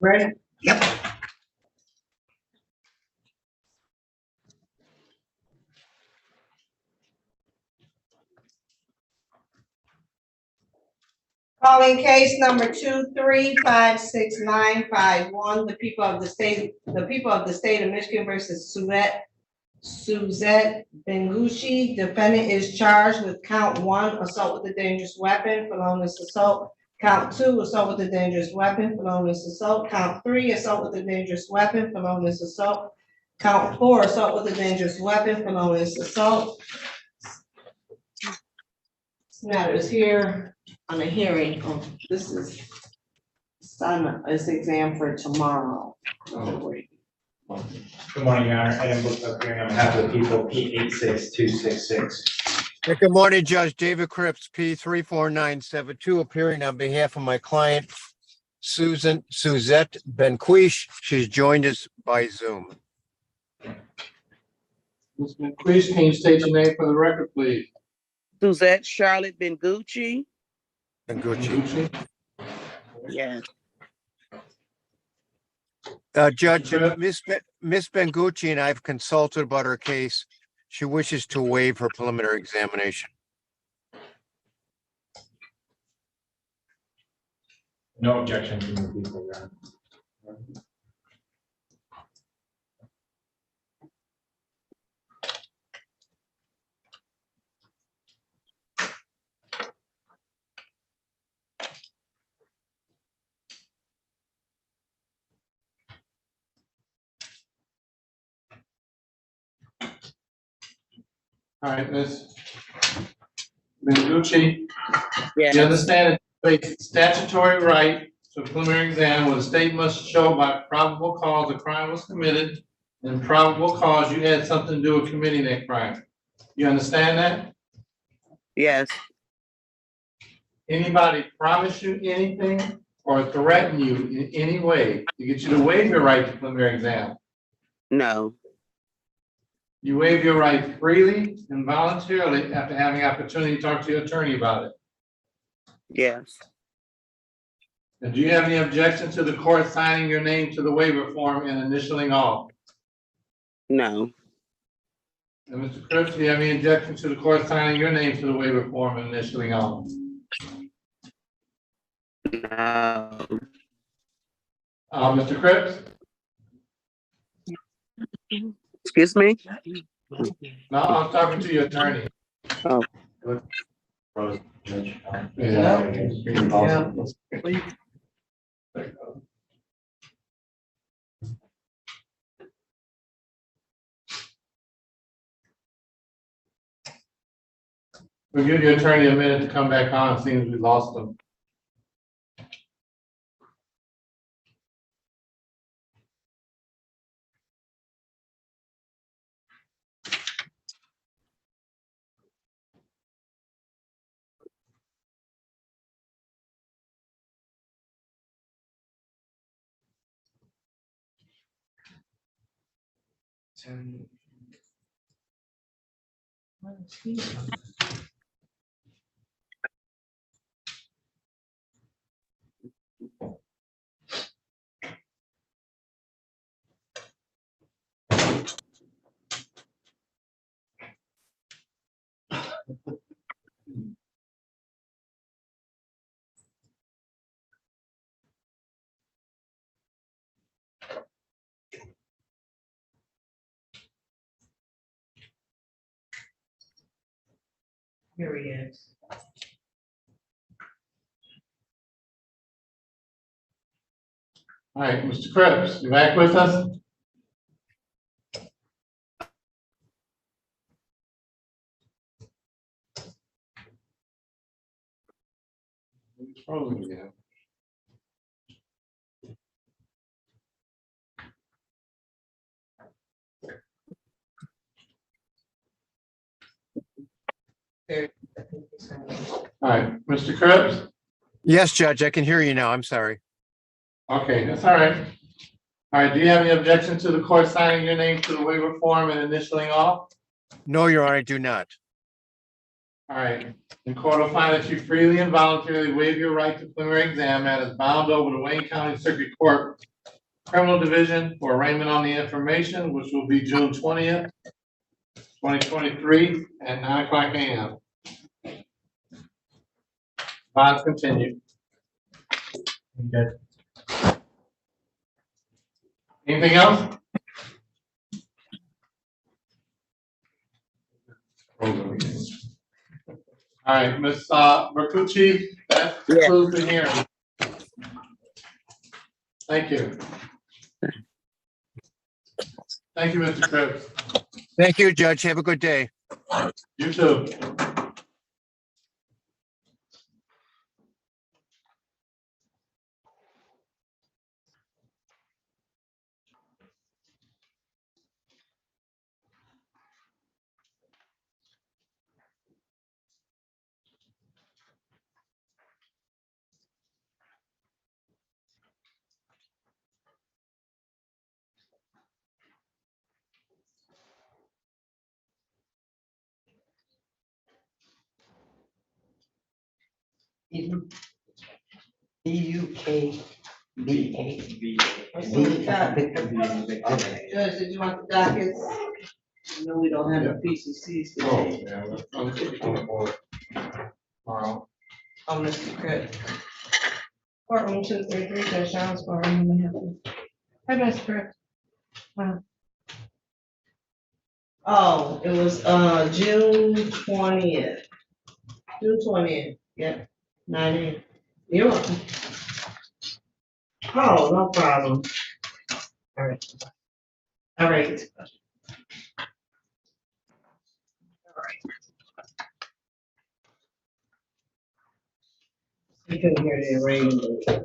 Ready? Yep. Calling case number 2356951, the people of the state of Michigan versus Suzette Bengucci. Defendant is charged with count 1, assault with a dangerous weapon, felonious assault. Count 2, assault with a dangerous weapon, felonious assault. Count 3, assault with a dangerous weapon, felonious assault. Count 4, assault with a dangerous weapon, felonious assault. This matter is here on a hearing. This is son, this exam for tomorrow. Good morning, Your Honor. Adam Book appearing on behalf of the people, P86266. Good morning, Judge David Cripps, P34972, appearing on behalf of my client, Suzette Benquish. She's joined us by Zoom. Ms. McQuish, can you state your name for the record, please? Suzette Charlotte Bengucci. Bengucci. Yes. Judge, Miss Bengucci and I have consulted about her case. She wishes to waive her preliminary examination. No objection from the people, Your Honor. All right, Ms. Bengucci, Yes. you understand that it's a statutory right to a preliminary exam where the state must show by probable cause a crime was committed and probable cause you had something to do with committing that crime. You understand that? Yes. Anybody promise you anything or threaten you in any way to get you to waive your right to preliminary exam? No. You waive your right freely and voluntarily after having opportunity to talk to your attorney about it. Yes. And do you have any objection to the court signing your name to the waiver form and initialing all? No. And Mr. Cripps, do you have any objection to the court signing your name to the waiver form and initialing all? No. Mr. Cripps? Excuse me? No, I'm talking to your attorney. Oh. Judge. We'll give your attorney a minute to come back on. It seems we lost him. Here he is. All right, Mr. Cripps, you back with us? He's frozen again. All right, Mr. Cripps? Yes, Judge, I can hear you now. I'm sorry. Okay, that's all right. All right, do you have any objection to the court signing your name to the waiver form and initialing all? No, Your Honor, I do not. All right, the court will find that you freely and voluntarily waive your right to preliminary exam and is bound over to Wayne County Circuit Court Criminal Division for arraignment on the information, which will be June 20th, 2023 at 9:00 a.m. Bonds continued. Anything else? All right, Ms. Bertucci, that Yeah. concludes the hearing. Thank you. Thank you, Mr. Cripps. Thank you, Judge. Have a good day. You too. Judge, did you want the dockets? No, we don't have the PCCs Oh, today. yeah, let's on the board. Tomorrow. Oh, Mr. Crip. Courtroom 233, Judge Jones, courtroom, let me help you. Hey, Mr. Crip. Wow. Oh, it was, June 20th. June 20th, yep, 9 a.m. You're welcome. Oh, no problem. All right. All right. You couldn't hear the ring.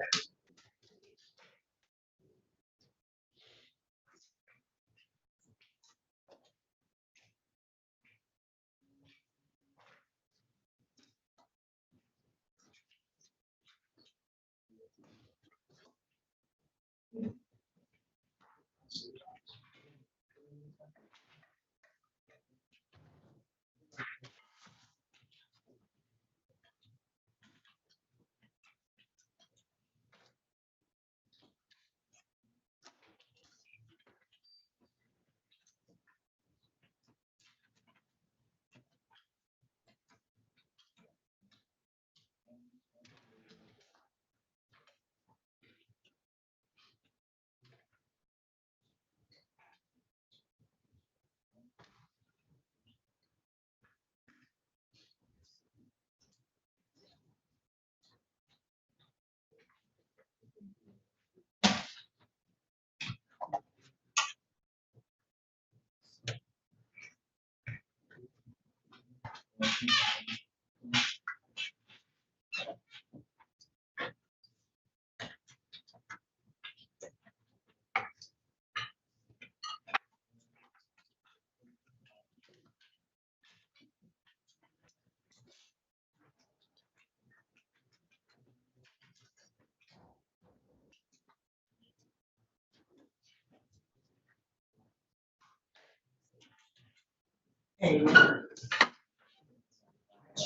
Hey, man.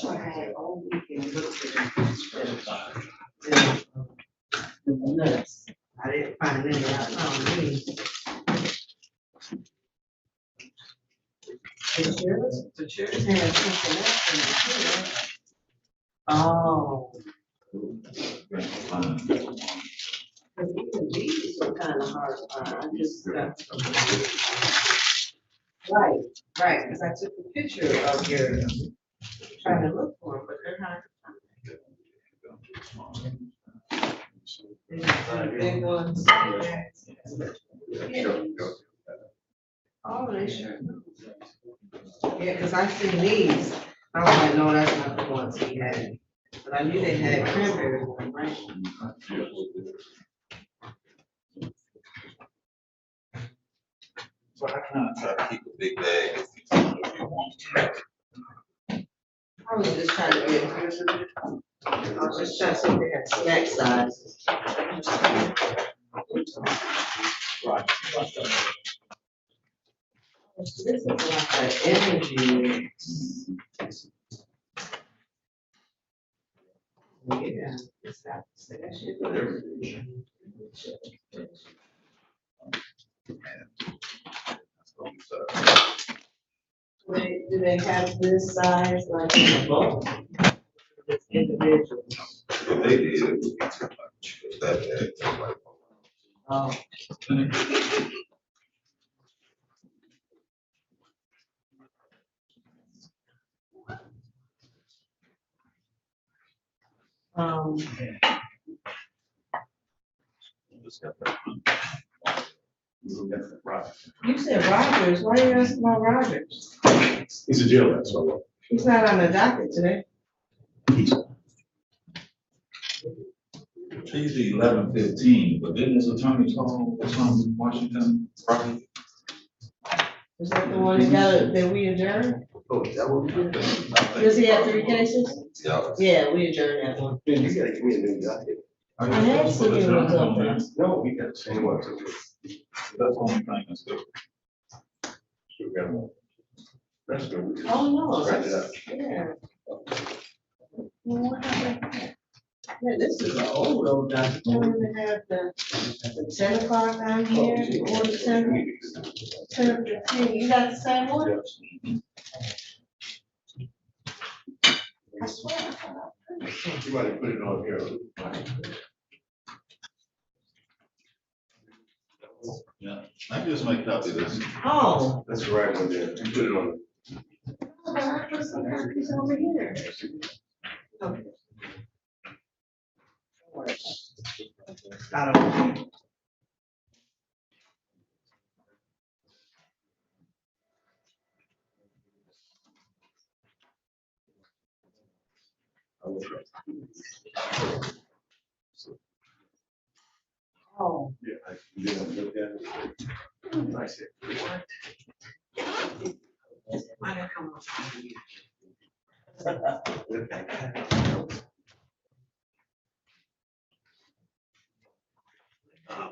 Try all weekend, look for the nuts. I didn't find any out. The chairs had something else in it too, right? Oh. Cause even these are kind of hard to find. I just got some. Right, right, because I took a picture of your, trying to look for them, but they're hard to find. These are the big ones. Oh, they sure do. Yeah, because I seen these. I was like, no, that's not the ones he had. But I knew they had cranberry one, right? So how can I try to keep a big bag if you want to? I was just trying to get, I was just trying to see if they had snack sizes. This is like an energy. Yeah, it's not- that shit do they have this size like in a book? It's individual. If they did, it would be too much. If that bag, that's like, Oh. You said Rogers, why are you asking about Rogers? He's a jail rat, so. He's not on the docket today. Tuesday, 11:15, but didn't his attorney call from Washington, probably? Is that the one that we adjourned? Oh, is that what we did? Does he have 3 cases? Yeah. Yeah, we adjourned that one. Man, you gotta give me a new docket. I had to give him something. No, we got the same one. That's the only thing that's good. We got one. That's good. Oh, no, Scratch it out. yeah. Well, what happened? Yeah, this is an old document. Don't even have the 10 o'clock on here, or the 10 to 15. You got the same one? I swear. I thought I put it. You might have put it on here. Yeah, I can just make copy of this. Oh. That's the right one there. You put it on. But I put some copies over here. Okay. I don't know. Oh. Yeah, you didn't look at it. I said, what? Might have come up.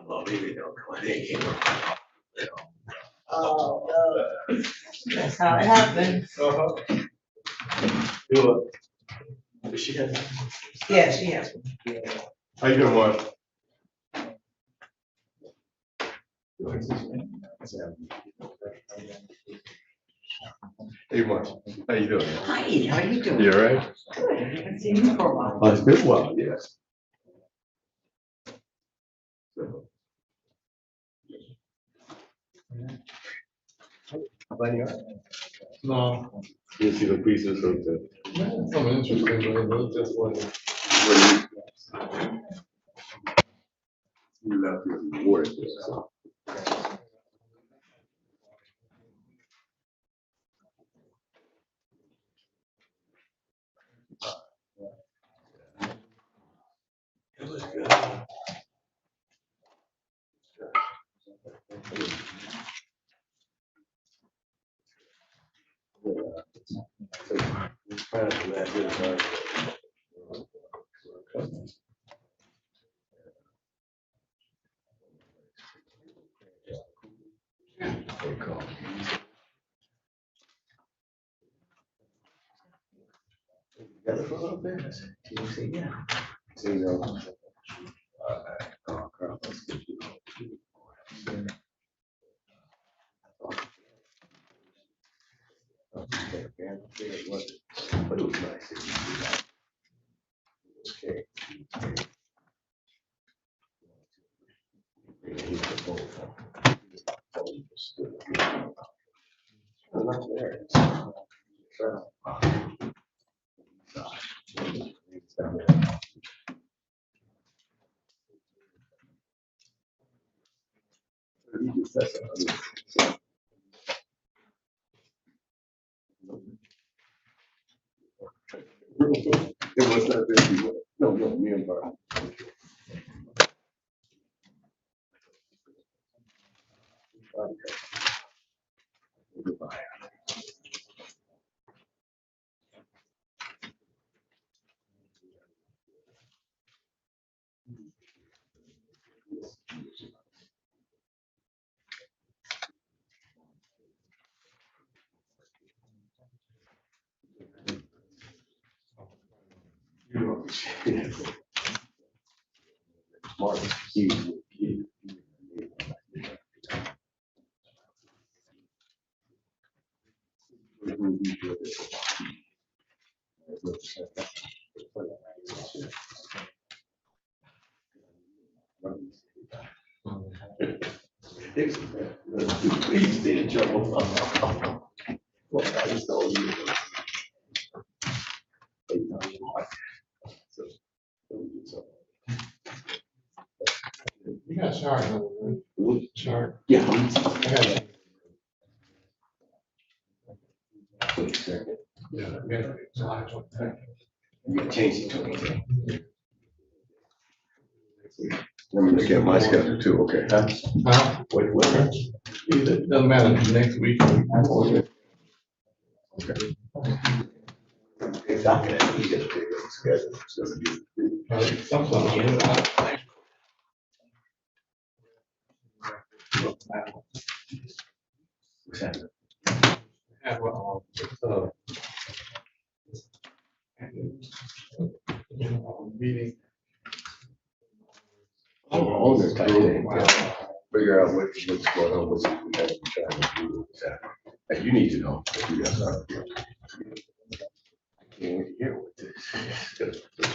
Well, maybe they'll come in. Oh, no. That's how it happened. Do it. Does she have? Yeah, she has. How you doing, Mark? Hey, Mark, how you doing? Hi, how you doing? You all right? Good. I haven't seen you for a while. It's been a while, yes. No, You see the pieces of the. some interesting, but it just wasn't. You left your word. So. It was good. Got it for a little bit? I said, you say, yeah. So, you know. Oh, crap, let's get you. But it was nice. Okay. Not there. It was not busy. No, me and Bart. Goodbye. You know, Smart. Please stay in trouble. Well, I just told you. You got sharp, sharp. Yeah. Yeah. You can change it to me. Let me look at my schedule too, okay? Wait, It doesn't matter, next week. Okay. Have meeting. All this type thing, figure out what's going on, what's trying to do. And you need to know. If you guys are. I can't hear what this.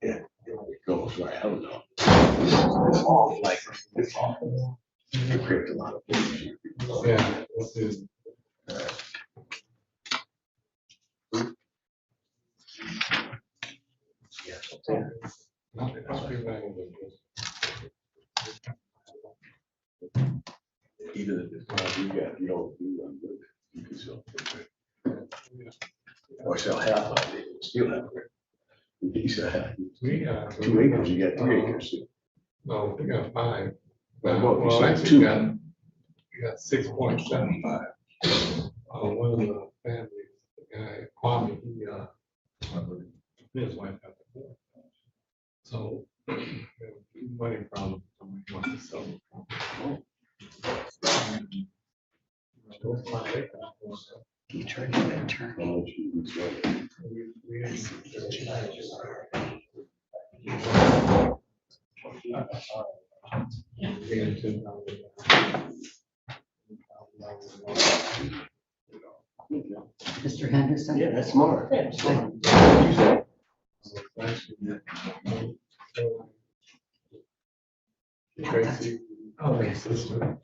Yeah, it goes right. I don't know. It's all like it's awful. It creates a lot of things. Yeah. This is- Even if it's not, you don't do them good, you can still. Or sell half of it, still have it. You sell half, We got 2 acres, you got 3 acres. No, we got 5. Well, Well, you actually, said we got 6.75. One of the families, the guy, Kwame, his wife got the 4. So, money from somebody who wants to sell it. You try to turn. How much you sell it? Mr. Henderson? Yeah, that's smart. Tracy. Oh, yes. Sister.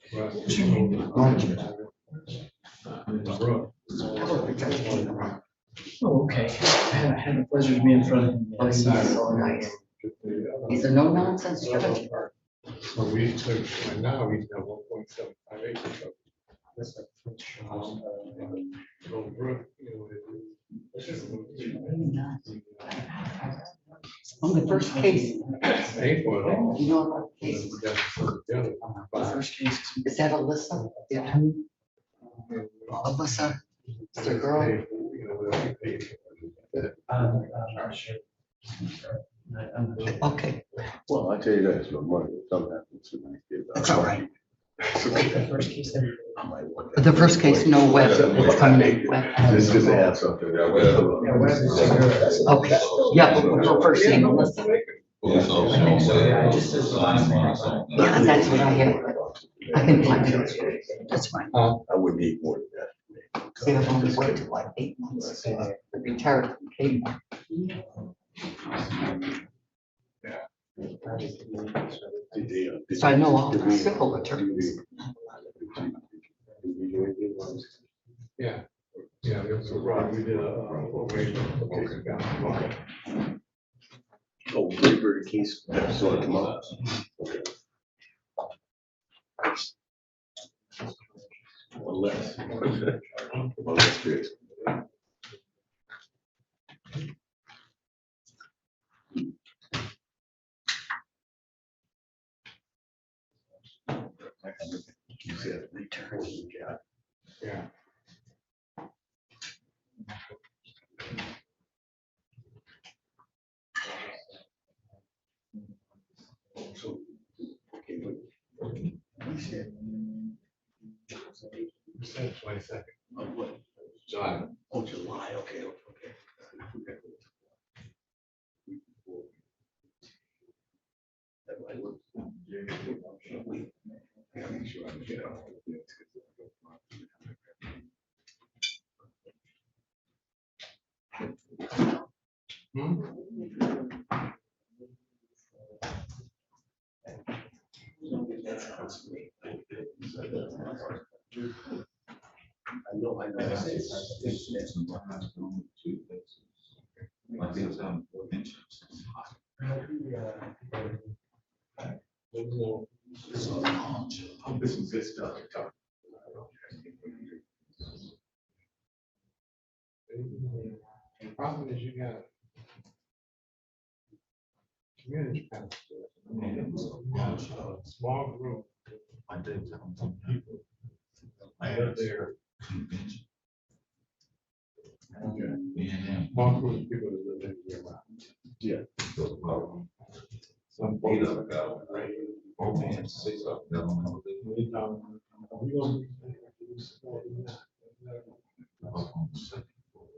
Oh, okay. I had the pleasure of being in front of him. Oh, he's so nice. He's a no nonsense judge. So we took, right now, we have 1.75 acres of this. So Brook, On the first case, Pay for it all. you know about the case, We got to put it together. The first case. is that Alyssa? Yeah. Alyssa, it's a girl. I'm not sure. I'm not sure. Okay, Well, I tell you that, it's my money, sometimes it's a nice kid. that's all right. The first case that. I might want that. The first case, no web, it's coming in web. Just because they have something. Yeah, whatever. Okay, yeah, but we're first name Alyssa. Yeah, it just says the last name or something. Yeah, that's what I have. I can find it. That's fine. I would need more than that. See, I've only waited like 8 months to retire from Kmart. So I know all the civil attorneys. Yeah, yeah, there's a rock, we did a waiver. Oh, Blueberry case, that's sort of tomorrow. Okay. One less. One less case. You said return, yeah. Yeah. 22nd. Of what? July. Oh, July, okay. That might work. Yeah, make sure I get out. I know. Like it's This is good stuff to talk. The problem is you got community council, small group. I did tell some people. I had their convention. Yeah. Small group of people that live in around. Yeah. Some Eight folks of them. Both hands, 6 of them.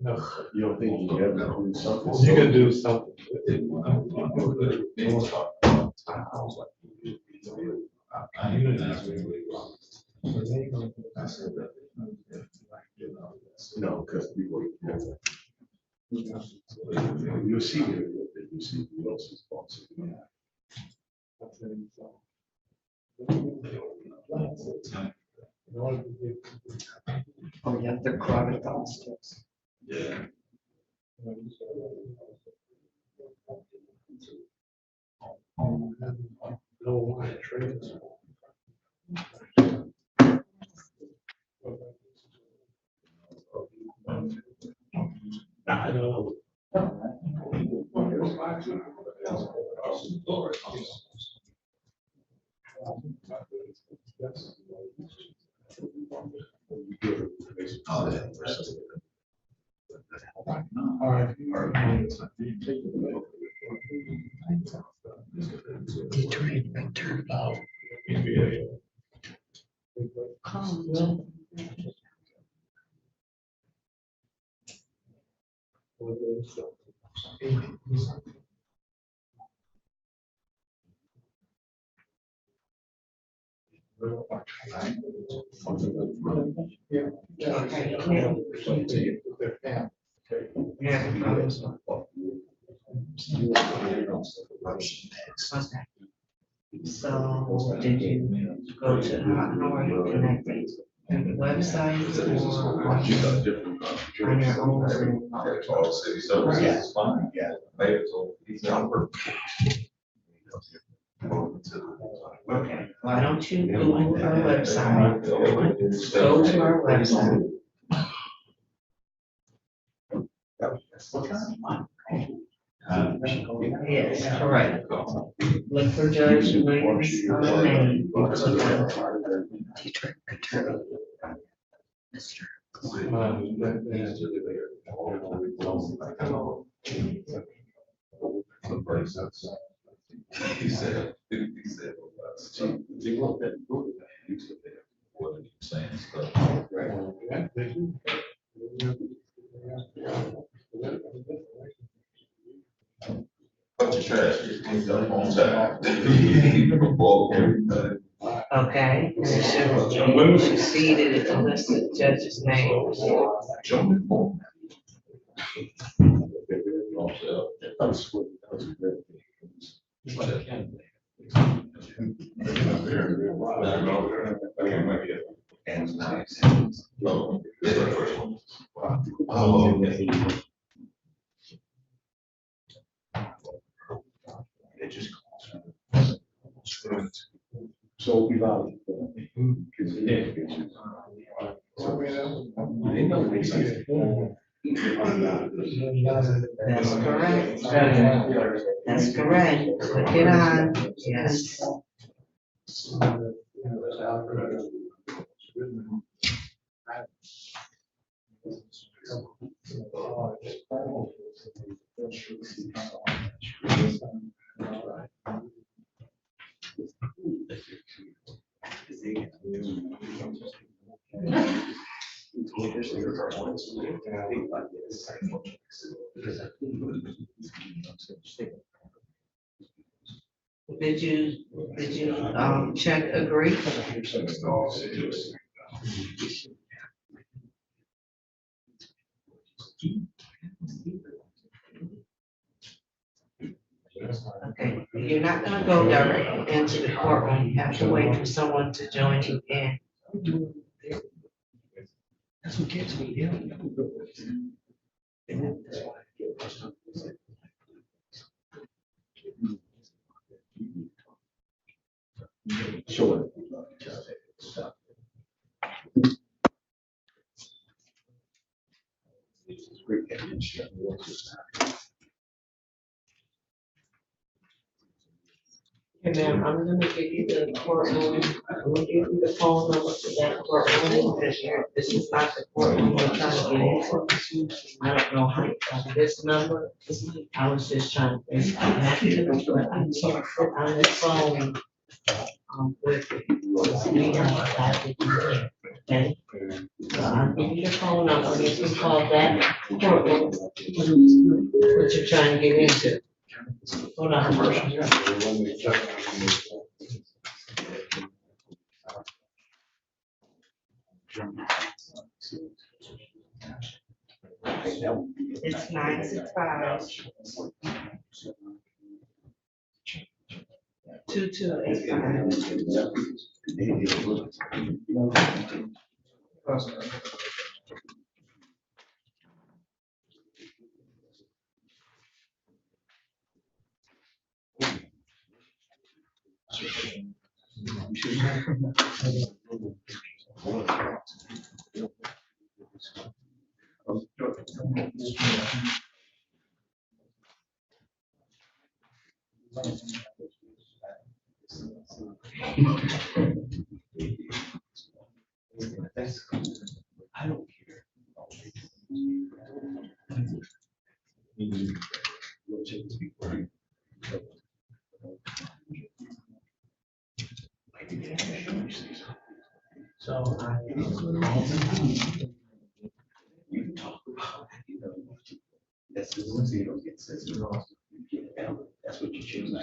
No, You don't think you ever do something? you can do something. No, because people, you see it, you see who else is sponsoring. Oh, yeah, they're crowded downstairs. Yeah. No wine trades. I know. Oh, yeah. All right. So did you go to, how are you connected? Websites or on your own? All city services is fine. Yeah. Right, so he's not working. Okay, why don't you Google our website? Go to our website. Yes, correct. Look for Judge Waives' name. Teacher, attorney. Mr. He said. What are you saying? Stuff. Put your trash, cleaned up on time. Okay, and it should, you should see that it lists the judge's name. It just so we value. That's correct. That's correct. Click it on, yes. Did you check agree? Okay, you're not gonna go directly into the courtroom, you have to wait for someone to join you in. That's what gets me, yeah. Sure. Okay, ma'am, I'm gonna give you the courtroom, I'm gonna give you the phone number for that courtroom, because this is not the courtroom we're trying to get into. I don't know how, this number, I was just trying to, think, I'm happy to, but I can't sit on the phone, with it. We have to do it, okay? So I'll give you the phone number, and you can call that courtroom, what you're trying to get into. Hold on. It's 965 2285. I don't care. So I. You can talk about, that's the ones you don't get sense of loss. That's what you choose.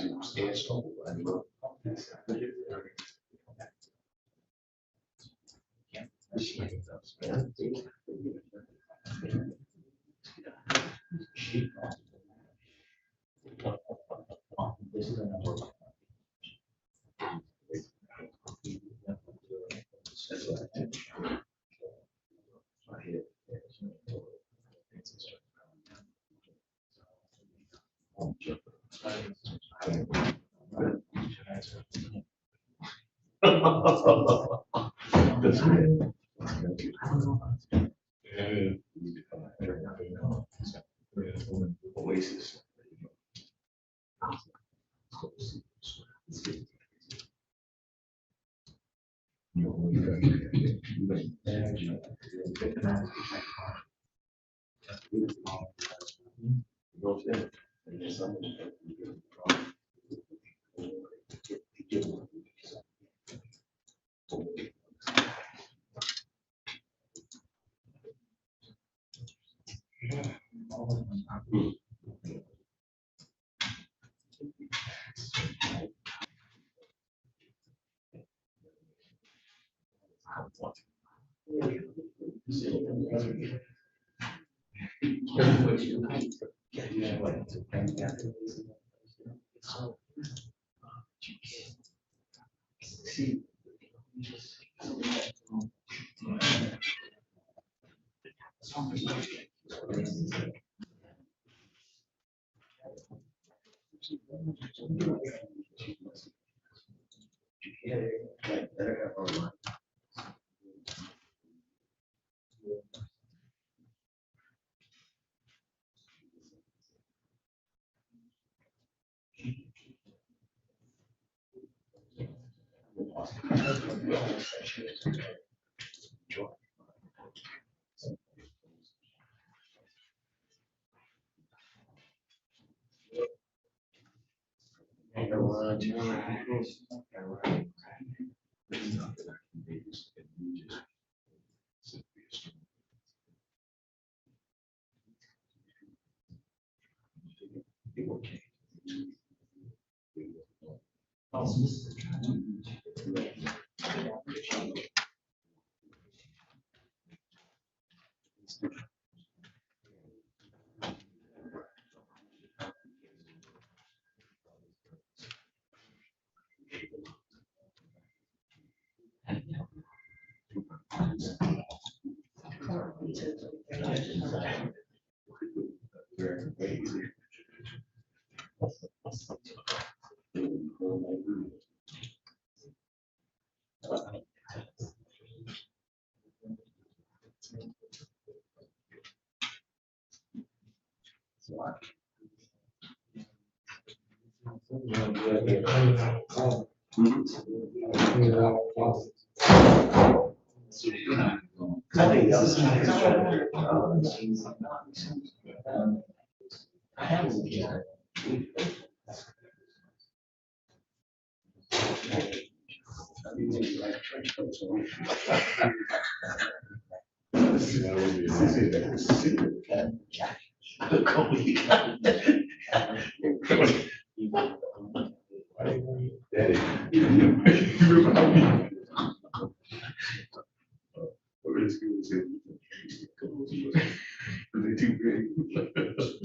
Oasis.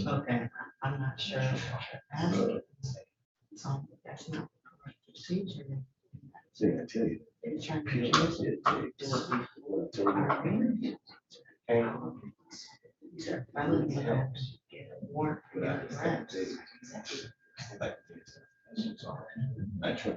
Okay, I'm not sure what they're asking. That's not the correct procedure. See, I tell you. They're trying to use it to do it before our hearing. These are felony matters, get a warrant for your arrest. I try.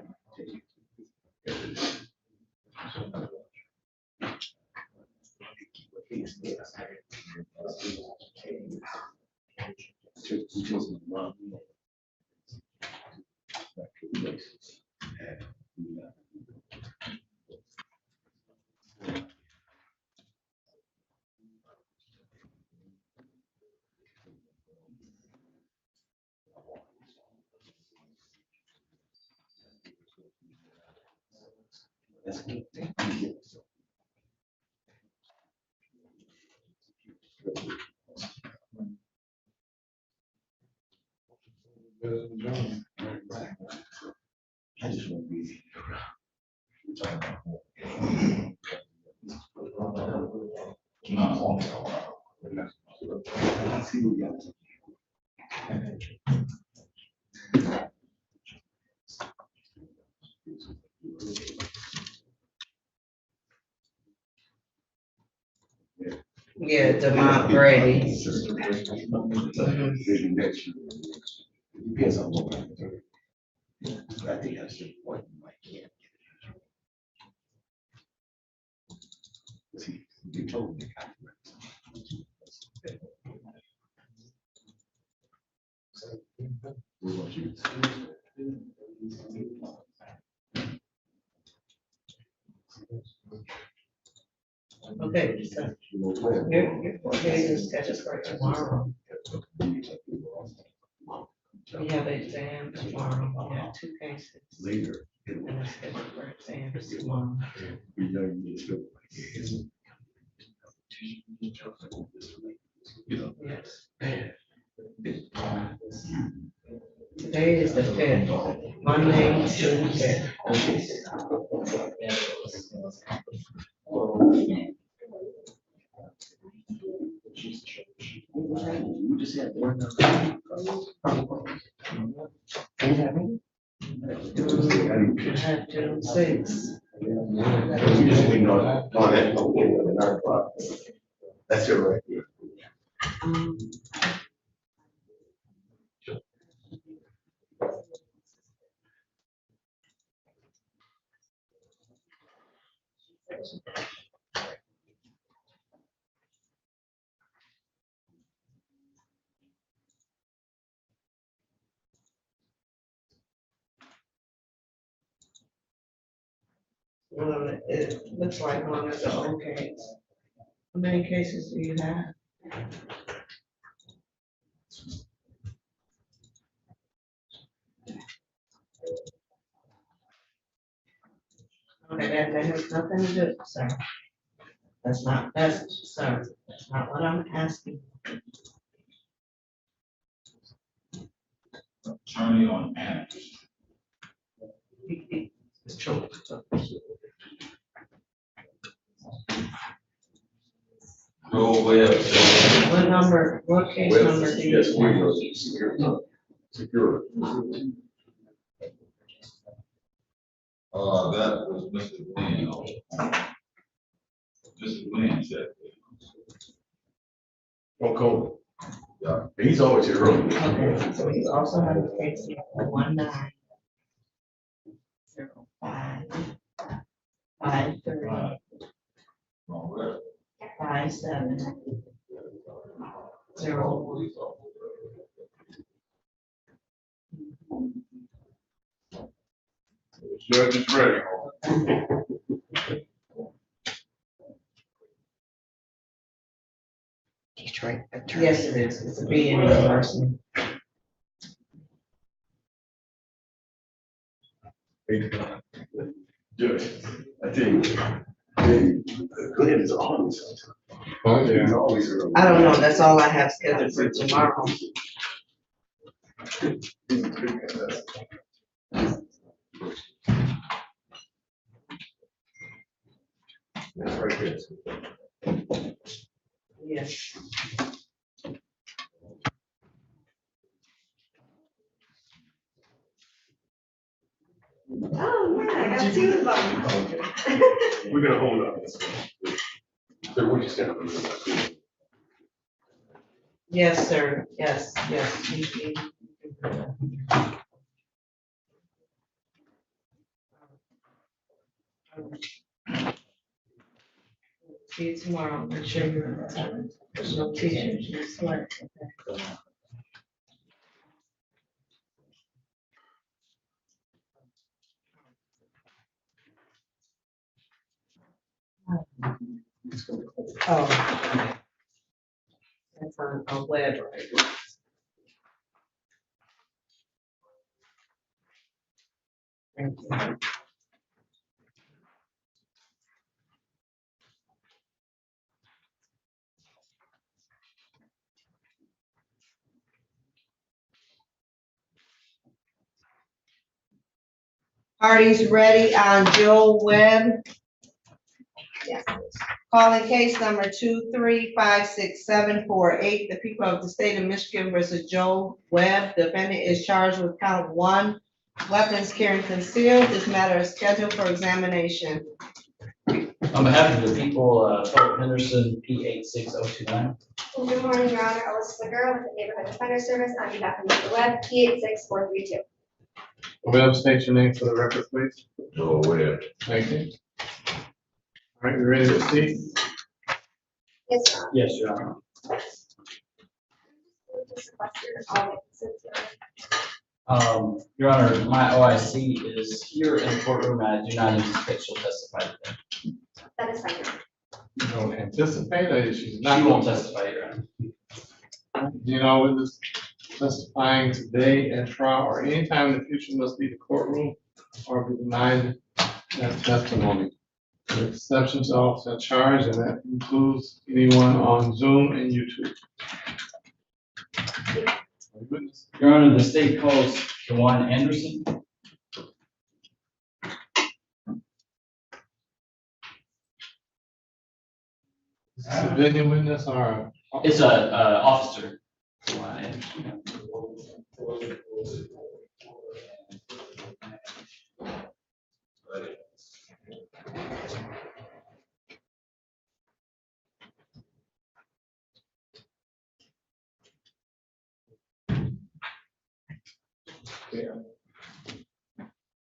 I just want to be. Yeah, Demont Brady. Depends on what I'm doing. I think that's the point. I can't. See, you told me. What about you? Okay, so your court date is scheduled for tomorrow. We have an exam tomorrow. We have 2 cases. Later. And it's scheduled for exams tomorrow. You know. Yes. Today is the 5th, Monday, Tuesday. You just had one. I have June 6th. You just waiting on that. Okay, at 9 o'clock. That's it right here. It looks like one of the old case. How many cases do you have? Okay, that has nothing to do, sir. That's not what I'm asking. attorney on annex. It's true. Joe Webb. What number, what case number do you? Yes, we know, secure. That was Mr. Glenn. Mr. Glenn said. Okay. Yeah, he's always here early. Okay, so he's also had a case number 190553 5701. Judge is ready. Detroit attorney. Yes, it is. It's a B in university. Judge, I tell you, Glenn is always. Oh, yeah. He's always early. I don't know. That's all I have scheduled for tomorrow. That's right there. Yes. Oh, yeah, I got two of them. We're gonna hold up. So we're just gonna. Yes, sir. Yes, yes. See you tomorrow. Make sure you're on time. There's no t-shirts, no sweat. Okay. Oh. That's on web, right? Thank you. Parties ready on Joe Webb? Yes. Calling case number 2356748, the people of the state of Michigan versus Joe Webb. Defendant is charged with count 1, weapons carrying concealed. This matter is scheduled for examination. On behalf of the people, Philip Henderson, P86029. Good morning, Your Honor. Alyssa Figueroa with the Neighborhood Defender Service on behalf of Mr. Webb, P86432. Webb, state your name for the record, please. Joe Webb. Thank you. All right, you ready to speak? Yes, Your Honor. Yes, Your Honor. Just requested all witnesses, Your Honor. Your Honor, my OIC is here in the courtroom, and I do not anticipate she'll testify today. That is fine, Your Honor. You don't anticipate that she's She not won't going to testify, Your Honor. Do you know when this testifying today at trial or anytime in the future must be the courtroom or be denied that testimony? The exceptions to officer charge, and that includes anyone on Zoom and YouTube. Witness. Your Honor, the state calls Dewan Anderson. Civilian witness or? It's a officer. Dewan Anderson.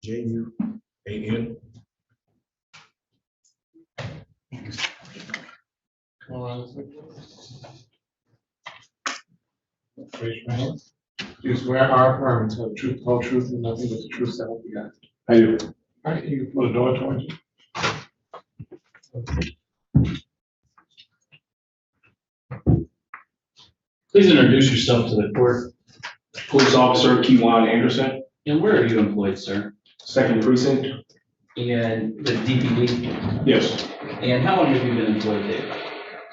J-U-A-N. Come on, raise your hand. Do you swear or affirm to tell the truth, whole truth, and nothing but the truth, so help you God? I do. All right, you can put a door towards you. Please introduce yourself to the court. Police Officer Kewan Anderson, And where are you employed, sir? Second Precinct. And the DPD? Yes. And how long have you been employed there?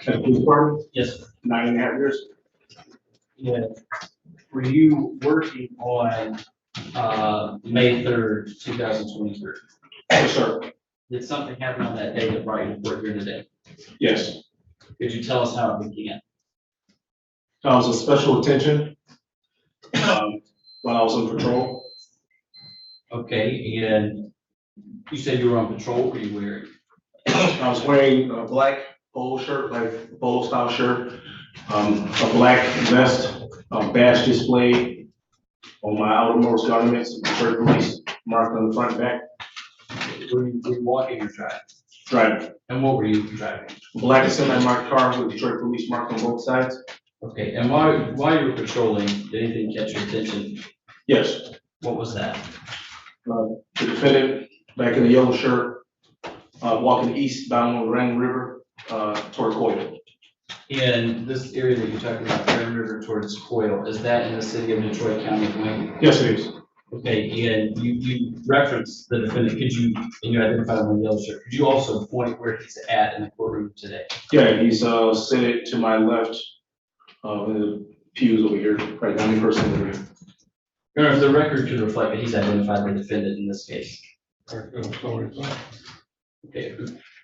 At the police department, Yes. 9.5 years. Yeah. were you working on, May 3rd, 2023? Yes, sir. Did something happen on that day that brought you to work here today? Yes. Could you tell us how it began? I was a special attention, when I was on patrol. Okay, and you said you were on patrol, what were you wearing? I was wearing a black polo shirt, like polo style shirt, a black vest, badge display on my outermost garments, Detroit police marked on the front and back. Were you walking or driving? Driving. And what were you driving? Black semi-marked car with Detroit police marked on both sides. Okay, and while you were patrolling, did anything catch your attention? Yes. What was that? The defendant, back in the yellow shirt, walking eastbound on Grand River, toward Coyle. In this area that you're talking about, Grand River towards Coyle, is that in the city of Detroit County of Wayne? Yes, it is. Okay, and you referenced the defendant, could you, and you identified him on the yellow shirt, could you also point where he's at in the courtroom today? Yeah, he's seated to my left, in the pews over here, right down the person over here. Your Honor, if the record could reflect that he's identified the defendant in this case. Okay,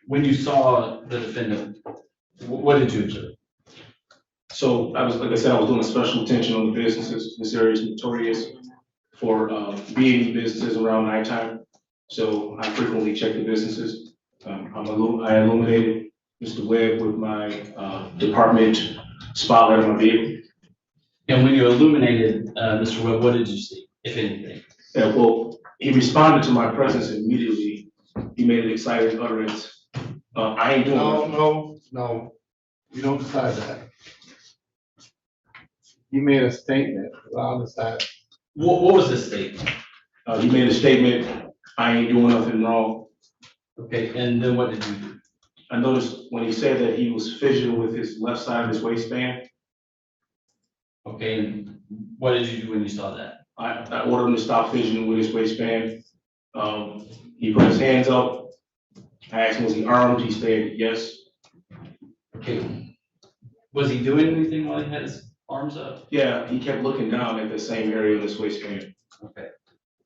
when you saw the defendant, what did you observe? So I was, like I said, I was doing a special attention on the businesses. This area is notorious for being businesses around nighttime. So I frequently check the businesses. I illuminated Mr. Webb with my department spotlight on my vehicle. And when you illuminated Mr. Webb, what did you see, if anything? Yeah, well, he responded to my presence immediately. He made an excited utterance. I ain't doing nothing. No, you don't decide that. You made a statement, I'll decide. What was this statement? He made a statement, I ain't doing nothing wrong. Okay, and then what did you do? I noticed when he said that he was fidgeting with his left side of his waistband, Okay, and what did you do when you saw that? I ordered him to stop fidgeting with his waistband. He put his hands up. I asked him, was he armed? He said, yes. Okay, was he doing anything while he had his arms up? Yeah, he kept looking down at the same area of his waistband. Okay,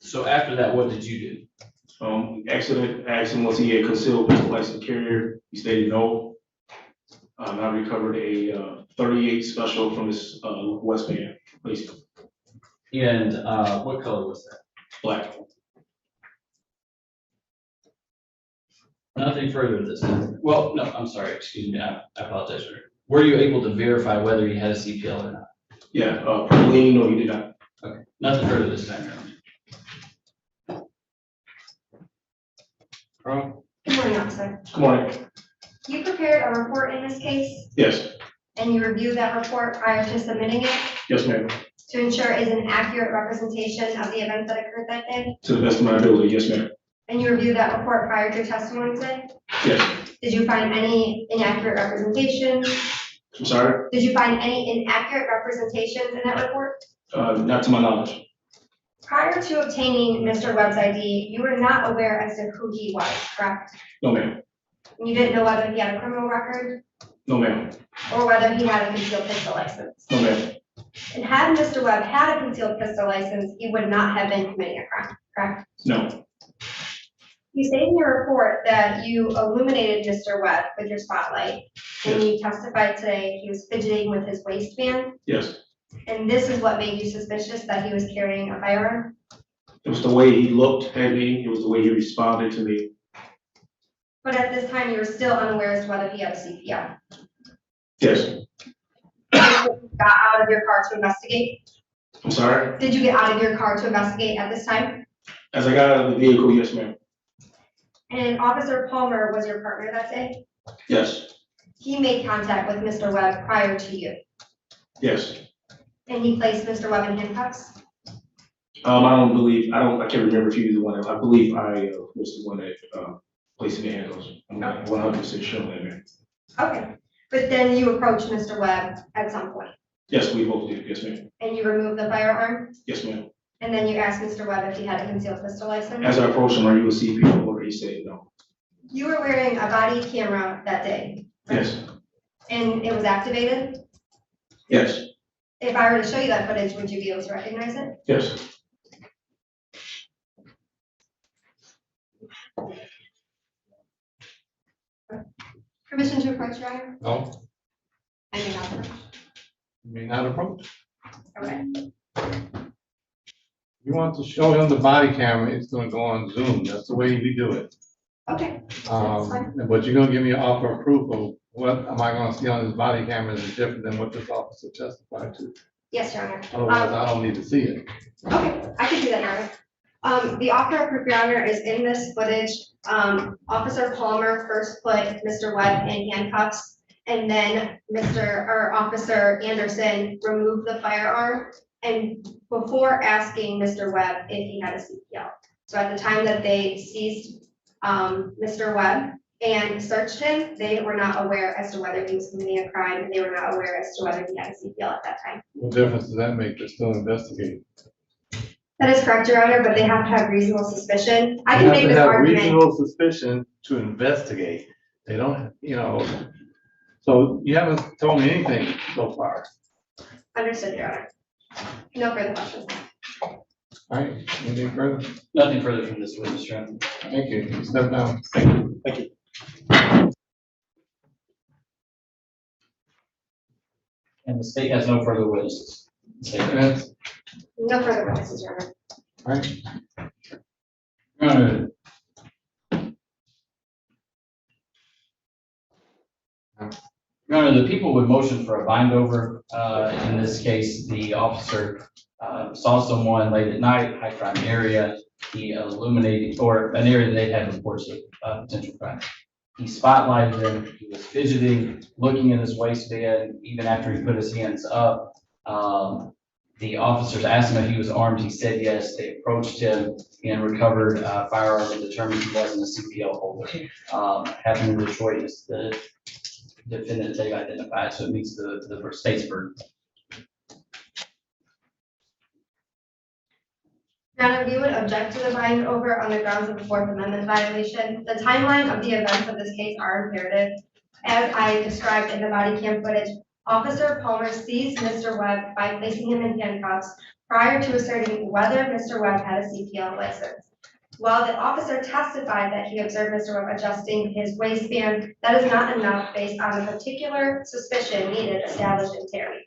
so after that, what did you do? Accident, asked him, was he a concealed pistol license carrier? He stated no. I recovered a 38 special from his waistband, please. And what color was that? Black. Nothing further with this. Well, no, I'm sorry, excuse me, I apologize. Were you able to verify whether he had a CPL or not? Yeah, probably, no, he did not. Okay, nothing further this time, Your Honor. Good morning, officer. Good morning. You prepared a report in this case, Yes, and you reviewed that report prior to submitting it yes, ma'am. to ensure it is an accurate representation of the events that occurred that day? To the best of my ability, yes, ma'am. And you reviewed that report prior to your testimony today? Yes. Did you find any inaccurate representations? I'm sorry? Did you find any inaccurate representations in that report? Not to my knowledge. Prior to obtaining Mr. Webb's ID, you were not aware as to who he was, correct? No, ma'am. And you didn't know whether he had a criminal record No, ma'am. or whether he had a concealed pistol license. No, ma'am. And had Mr. Webb had a concealed pistol license, he would not have been committing a crime, correct? No. You say in your report that you illuminated Mr. Webb with your spotlight, and you testified today he was fidgeting with his waistband, Yes. and this is what made you suspicious that he was carrying a firearm? It was the way he looked at me. It was the way he responded to me. But at this time, you were still unaware as to whether he had a CPL. Yes. Got out of your car to investigate? I'm sorry? Did you get out of your car to investigate at this time? As I got out of the vehicle, yes, ma'am. And Officer Palmer was your partner that day? Yes. He made contact with Mr. Webb prior to you, Yes. and he placed Mr. Webb in handcuffs? I can't remember if he was the one. I believe I was the one that placed in the handcuffs. I'm not 100% sure on that, man. Okay, but then you approached Mr. Webb at some point, Yes, we both did. Yes, ma'am. and you removed the firearm, Yes, ma'am. and then you asked Mr. Webb if he had a concealed pistol license? As I approached him, are you a CP holder? He said no. You were wearing a body camera that day, Yes. and it was activated? Yes. If I were to show you that footage, would you be able to recognize it? Yes. Permission to approach, Your Honor? No, I may not approach. you may not approach. Okay. You want to show him the body camera, it's gonna go on Zoom, that's the way we do it. Okay. That's fine. But you're gonna give me an offer of proof of what am I gonna see on his body cameras is different than what this officer testified to. Yes, Your Honor. Otherwise, I don't need to see it. Okay, I can do that, Your Honor. The offer of proof, Your Honor, is in this footage. Officer Palmer first put Mr. Webb in handcuffs, and then Officer Anderson removed the firearm, and before asking Mr. Webb if he had a CPL. So at the time that they seized, Mr. Webb and searched him, they were not aware as to whether he was committing a crime, and they were not aware as to whether he had a CPL at that time. What difference does that make? They're still investigating. That is correct, Your Honor, but they have to have reasonable suspicion. I You can have make to this have argument. reasonable suspicion to investigate. They don't, so you haven't told me anything so far. Understood, Your Honor. No further questions. All right, anything further? Nothing further from this witness, Your Honor. Thank you. Step down. Thank you. And the state has no further witnesses. Defendants? No further witnesses, Your Honor. All right. Your Honor, Your Honor, the people would motion for a bind over. In this case, the officer saw someone late at night, high crime area. He illuminated, or an area that they had reports of potential crime. He spotlighted him. He was fidgeting, looking in his waistband, even after he put his hands up. The officers asked him if he was armed. He said yes. They approached him and recovered firearms and determined he wasn't a CPL holder. Happened in Detroit is the defendant they've identified, so it meets the state's burden. Your Honor, we would object to the bind over on the grounds of a Fourth Amendment violation. The timeline of the events of this case are imperative. As I described in the body cam footage, Officer Palmer seized Mr. Webb by placing him in handcuffs prior to asserting whether Mr. Webb had a CPL license. While the officer testified that he observed Mr. Webb adjusting his waistband, that is not enough based on the particular suspicion needed established in Terry.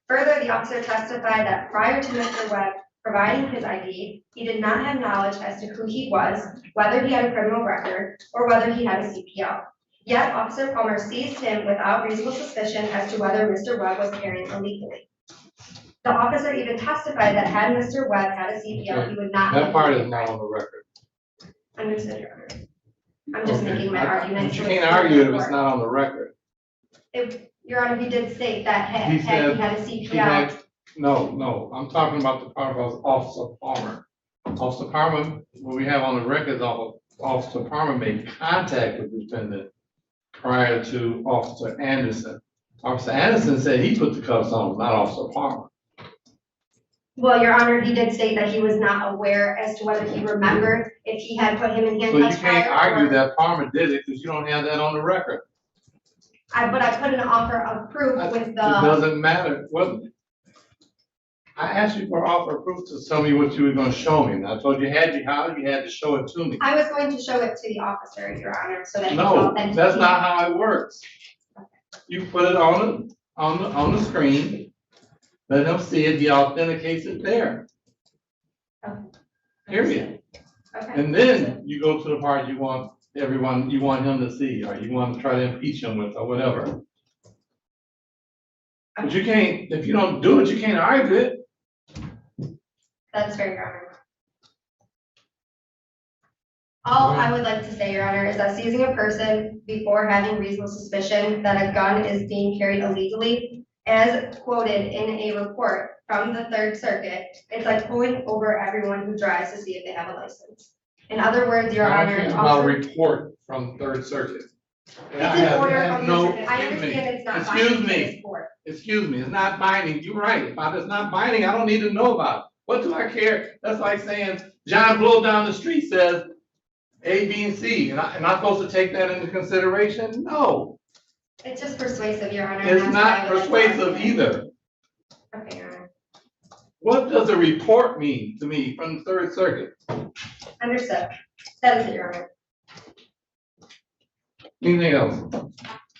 Further, the officer testified that prior to Mr. Webb providing his ID, he did not have knowledge as to who he was, whether he had a criminal record, or whether he had a CPL. Yet, Officer Palmer seized him without reasonable suspicion as to whether Mr. Webb was carrying illegally. The officer even testified that had Mr. Webb had a CPL, he would not. That part is not on the record. Understood, Your Honor. I'm just Okay. making my argument. But you can't argue it if it's not on the record. Your Honor, he did state that had He he said had a He CPL. had, no, I'm talking about the part of Officer Palmer. Officer Palmer, what we have on the record is Officer Palmer made contact with the defendant prior to Officer Anderson. Officer Anderson said he put the cuffs on, not Officer Palmer. Well, Your Honor, he did state that he was not aware as to whether he remembered if he had put him in So you handcuffs. can't prior, argue or- that Palmer did it because you don't have that on the record. But I put an offer of proof with It the, doesn't matter. I asked you for offer of proof to tell me what you were gonna show me. And I told you you had to show it to me. I was going to show it to the officer, Your Honor, so that he No, felt that. that's not how it works. You put it on the screen, let him see it, he authenticates it there. Okay. Period. Okay. And then you go to the part you want him to see, or you want to try to impeach him with, or whatever. But you can't, if you don't do it, you can't argue it. That's fair, Your Honor. All I would like to say, Your Honor, is that seizing a person before having reasonable suspicion that a gun is being carried illegally, as quoted in a report from the Third Circuit, it's like pulling over everyone who drives to see if they have a license. In other words, Your I don't Honor, care about a also, report from Third Circuit. it's an order from the circuit. I Excuse me. understand it's not Excuse binding to me. this court. Excuse me, it's not binding, you're right, if it's not binding, I don't need to know about it. What do I care? That's like saying, John Blow down the street says A, B, and C, am I supposed to take that into consideration? No, It's just persuasive, Your Honor. and it's that's why not I would like to persuasive argue it. either. Okay, Your Honor. What does a report mean to me from the Third Circuit? Understood. That is it, Your Honor. Anything else?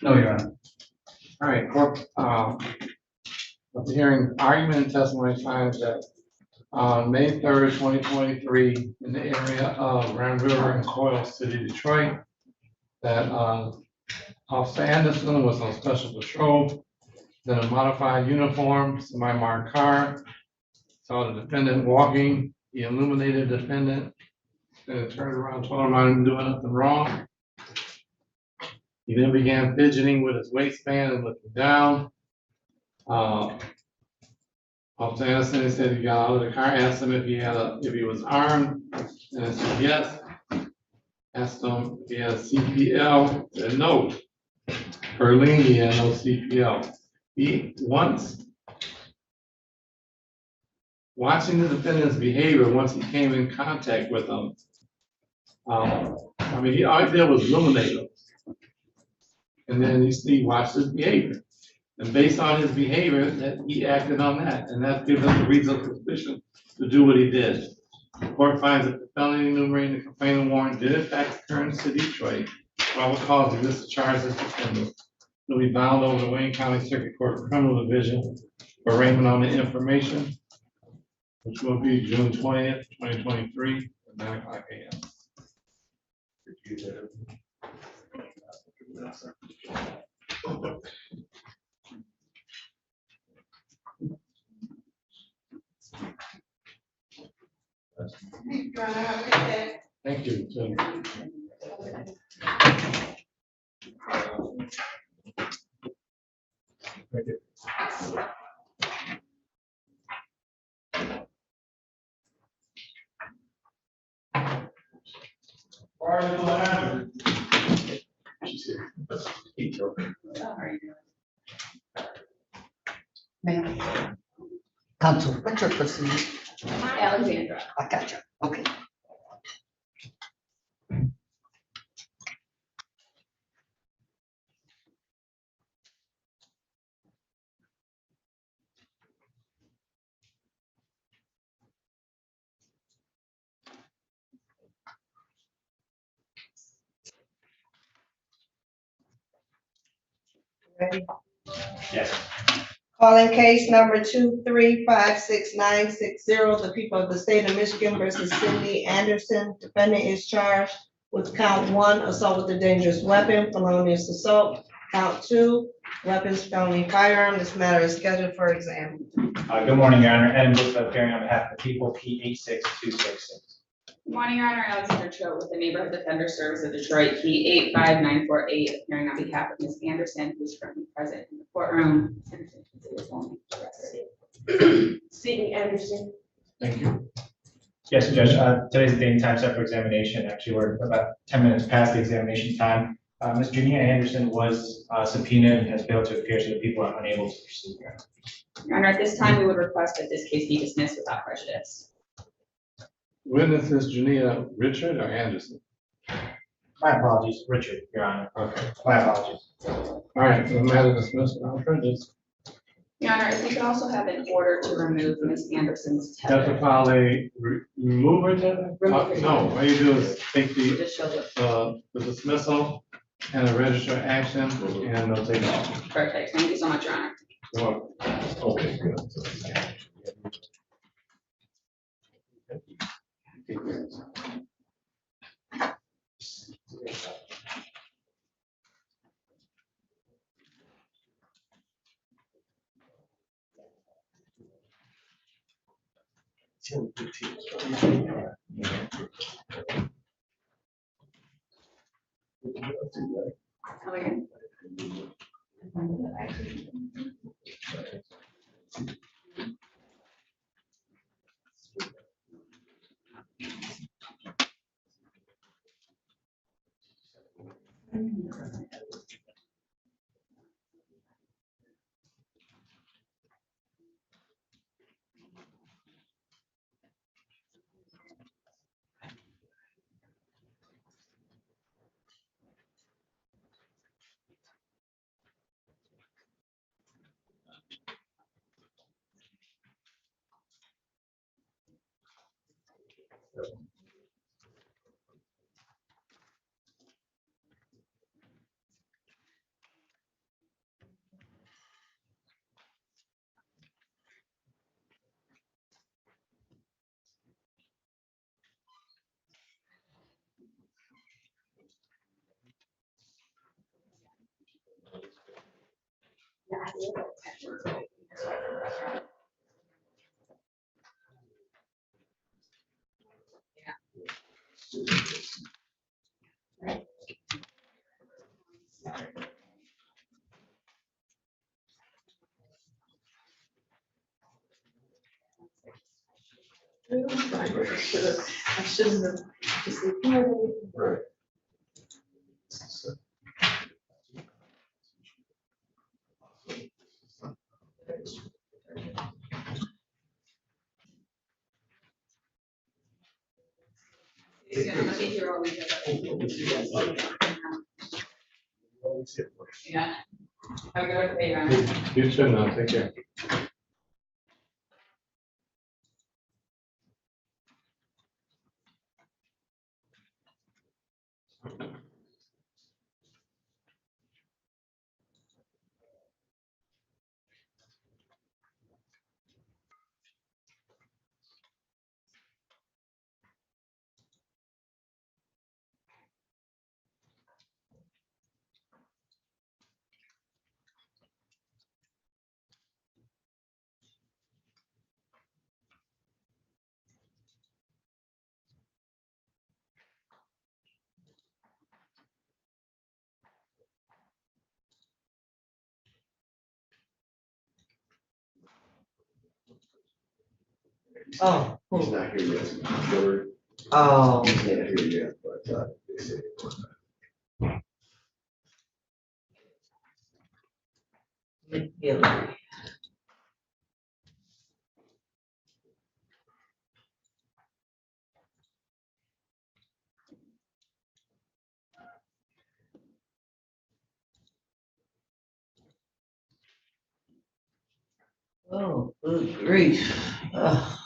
No, Your Honor. All right, court, after hearing argument and testimony finds that on May 3rd, 2023, in the area of Grand River and Coil City, Detroit, that Officer Anderson was on special patrol, then a modified uniform, semi-marked car, saw the defendant walking, he illuminated the defendant, then turned around, told him I didn't do nothing wrong. He then began fidgeting with his waistband and looking down. Officer Anderson said he got out of the car, asked him if he was armed, and I said yes. Asked him if he had a CPL, said no. Per lien, he had no CPL. He once watching the defendant's behavior, once he came in contact with him, all he did was illuminate him. And then he watched his behavior. And based on his behavior, that he acted on that, and that gives us a reasonable suspicion to do what he did. The court finds that the felony enumerating the complaint warrant did in fact occur in the city of Detroit. Probable cause exists to charge this defendant. He'll be bound over the Wayne County Circuit Court Criminal Division for arraignment on the information, which will be June 20th, 2023, at 9:00 a.m. Thank you. Jim. Ma'am. Counsel, what's your first name? Alexandra. I got you. Okay. Ready? Yes. Calling case number 2356960, the people of the state of Michigan versus Cindy Anderson. Defendant is charged with count 1, assault with a dangerous weapon, felonious assault. Count 2, weapons, felony firearm. This matter is scheduled for exam. Good morning, Your Honor. Adam Booth appearing on behalf of the people, P 86266. Good morning, Your Honor. Alexander Cho with the Neighborhood Defender Service of Detroit, P 85948, appearing on behalf of Ms. Anderson, who is currently present in the courtroom. Cindy Anderson. Thank you. Yes, Judge, today's the date and time set for examination. Actually, we're about 10 minutes past the examination time. Ms. Jania Anderson was subpoenaed and has failed to appear, so the people are unable to proceed. Your Honor, at this time, we would request that this case be dismissed without prejudice. Witnesses Jania Richard or Anderson? My apologies, Richard, Your Honor. Okay. My apologies. All right, so the matter dismissed without prejudice. Your Honor, if we could also have an order to remove Ms. Anderson's Dr. tether. Fowley, remove her tether? Remove her No, tether. all you do is take Just show it. the dismissal and a register action, and they'll take it off. Perfect. Thank you so much, Your Honor. You're welcome. Okay, good. Come again. I shouldn't have just recorded. Right. Yeah, let me hear all we have. Yeah. Have a good day, Ryan. You too, now, take care. Oh, He's not here yet. Hillary, oh. he's not here yet, but, they said. Yeah. Oh, good grief. Ugh.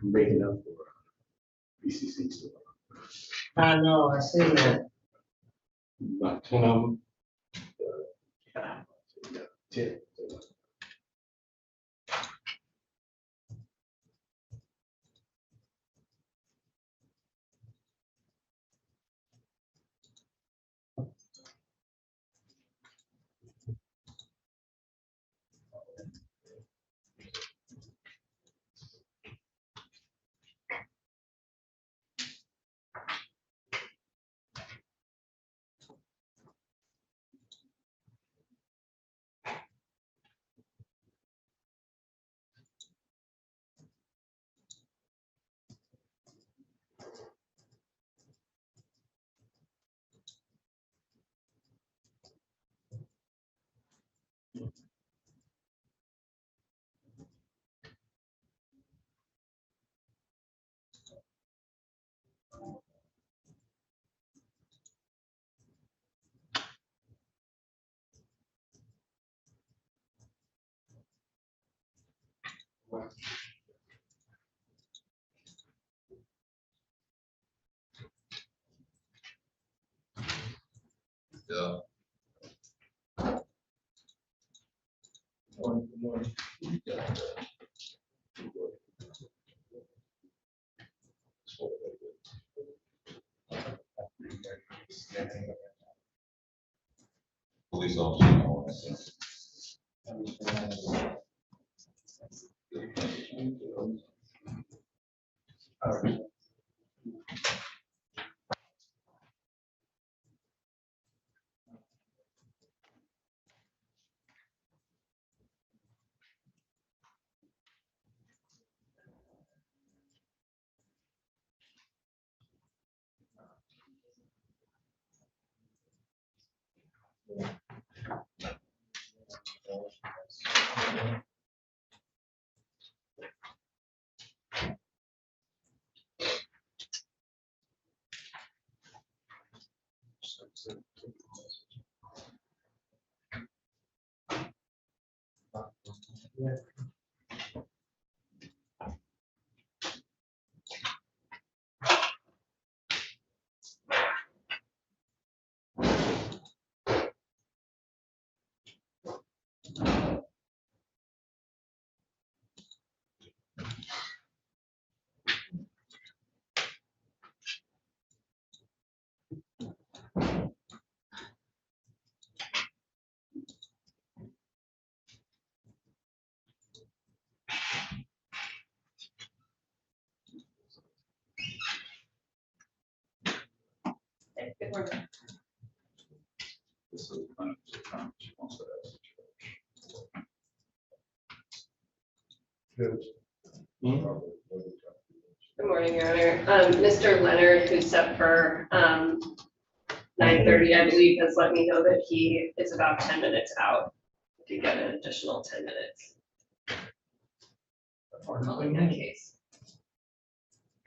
Making up for BCC stuff. I know, I see that. About 10 of them. Yeah, 10. Yeah. Police officer. This is kind of the time she wants to ask. Good morning, Your Honor. Mr. Leonard, who's up for 9:30, I believe, has let me know that he is about 10 minutes out. If you get an additional 10 minutes before calling that case.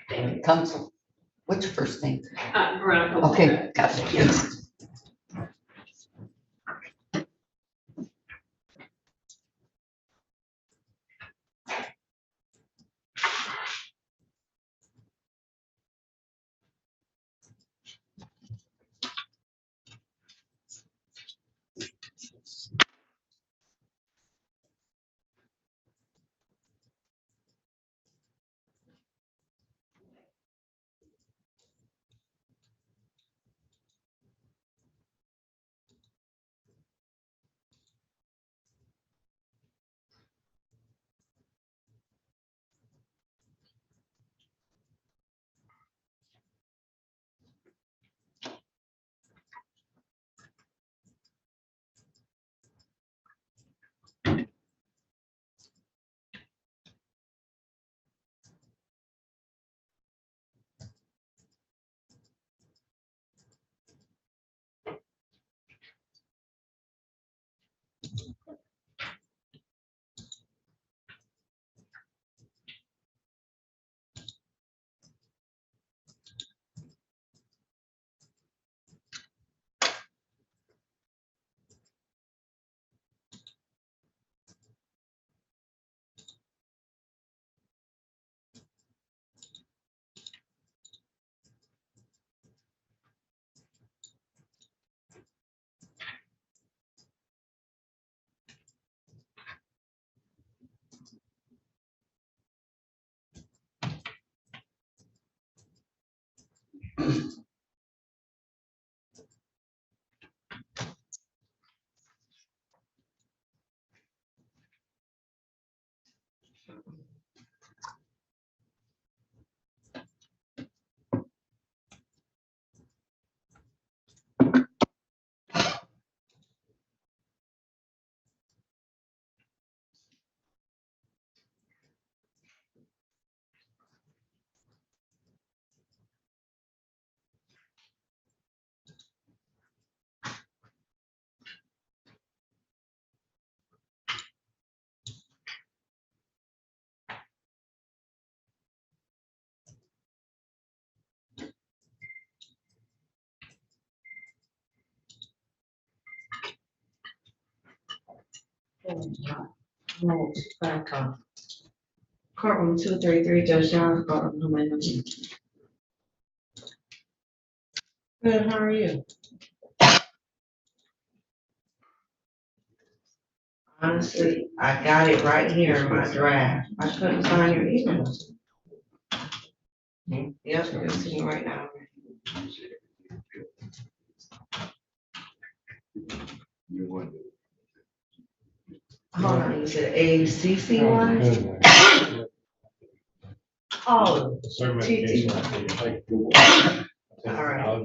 Thank you. Counsel, what's your first name? Veronica. Okay, got it. Yes. No, back on. Courtroom 233, Judge John's courtroom, no man. Good, how are you? Honestly, I got it right here in my draft. I couldn't find your email. Yep, you're seeing right now. Hold on, you said ACC one? Oh, TT. All right.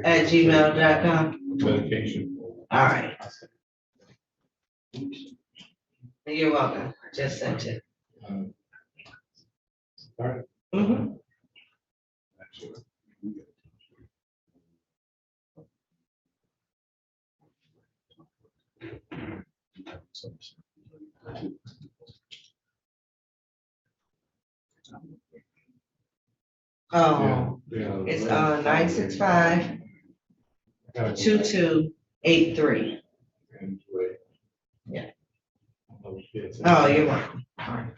At gmail.com. Medication. All right. You're welcome. I just sent it. Mm-hmm. Oh, it's 965-2283. Yeah. Oh, you're welcome. All right.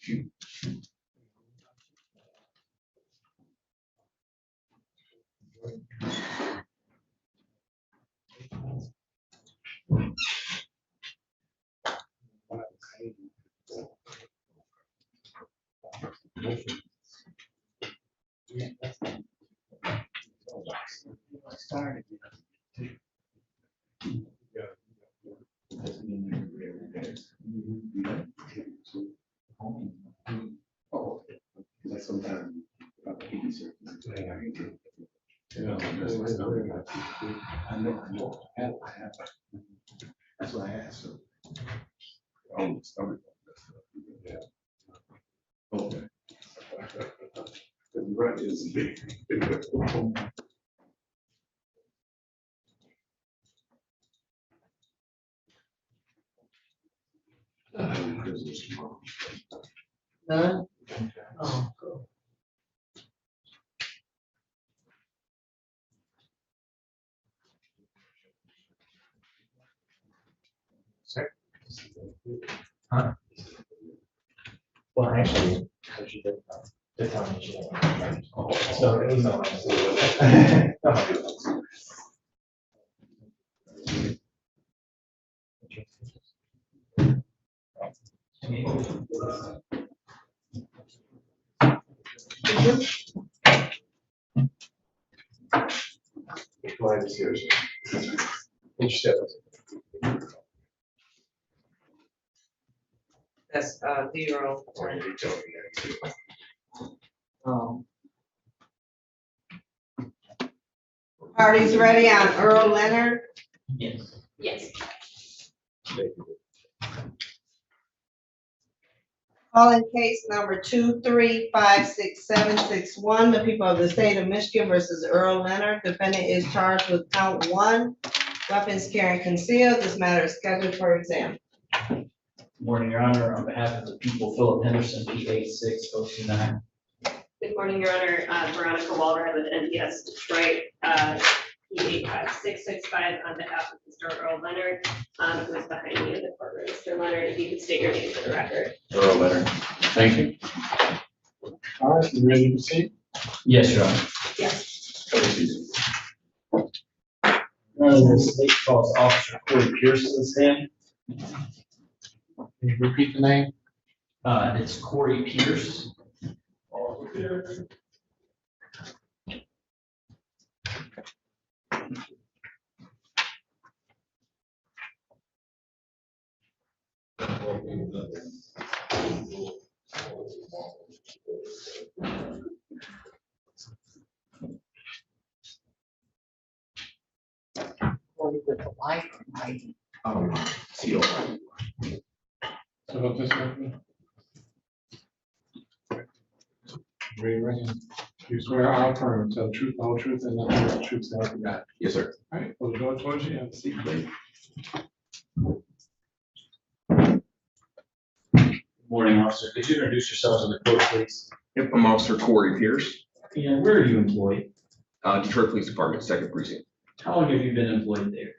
Oh, like sometimes. I know, I have. That's what I asked. Yeah. Okay. Right, it's big. None? Oh, cool. Huh? Well, actually, she did tell me she didn't. So it was no. Why is yours? Interested. That's, 0. Parties ready on Earl Leonard? Yes. Yes. Calling case number 2356761, the people of the state of Michigan versus Earl Leonard. Defendant is charged with count 1, weapons carrying concealed. This matter is scheduled for exam. Morning, Your Honor. On behalf of the people, Philip Henderson, P86029. Good morning, Your Honor. Veronica Walrod with NPS Detroit, P85665 on behalf of Mr. Earl Leonard, who is behind me in the courtroom. Mr. Leonard, if you could state your name for the record. Earl Leonard. Thank you. All right, you ready to proceed? Yes, Your Honor. Yes. The state calls Officer Corey Pierce to the stand. Can you repeat the name? It's Corey Pierce. With the light, I CO. So what this one? Raise your hand. You swear or affirm to tell the truth, the whole truth, and nothing but the truth, so help you God. Yes, sir. All right, we'll go towards you and see, please. Morning, officer. Could you introduce yourselves in the court, please? Yep, I'm Officer Corey Pierce, And where are you employed? Detroit Police Department, 2nd Precinct. How long have you been employed there?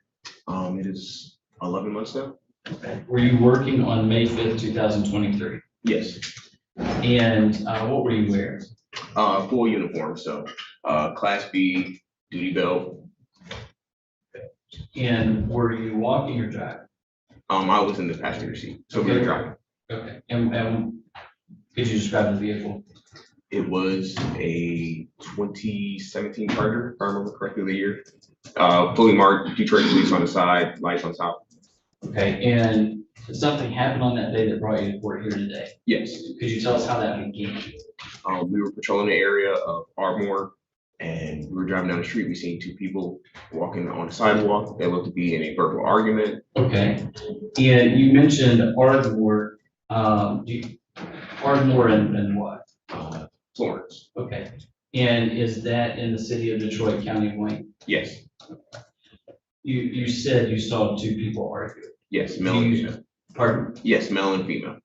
It is 11 months now. Okay. Were you working on May 5th, 2023? Yes, And what were you wearing? full uniform, so Class B, duty belt. And were you walking or driving? I was in the passenger seat, so we were Okay. driving. Okay. And could you describe the vehicle? It was a 2017 Charger, if I remember correctly, the year. Fully marked, Detroit Police on the side, lights on top. Okay. And did something happen on that day that brought you to court here today? Yes, Could you tell us how that began? we were patrolling the area of Ardmore, and we were driving down the street. We seen 2 people walking on the sidewalk. They looked to be in a verbal argument. Okay. And you mentioned Ardmore. Ardmore and what? Florence. Okay. And is that in the city of Detroit, County of Wayne? Yes, You said you saw 2 people argue. yes, male and female. Pardon? Yes, male and female.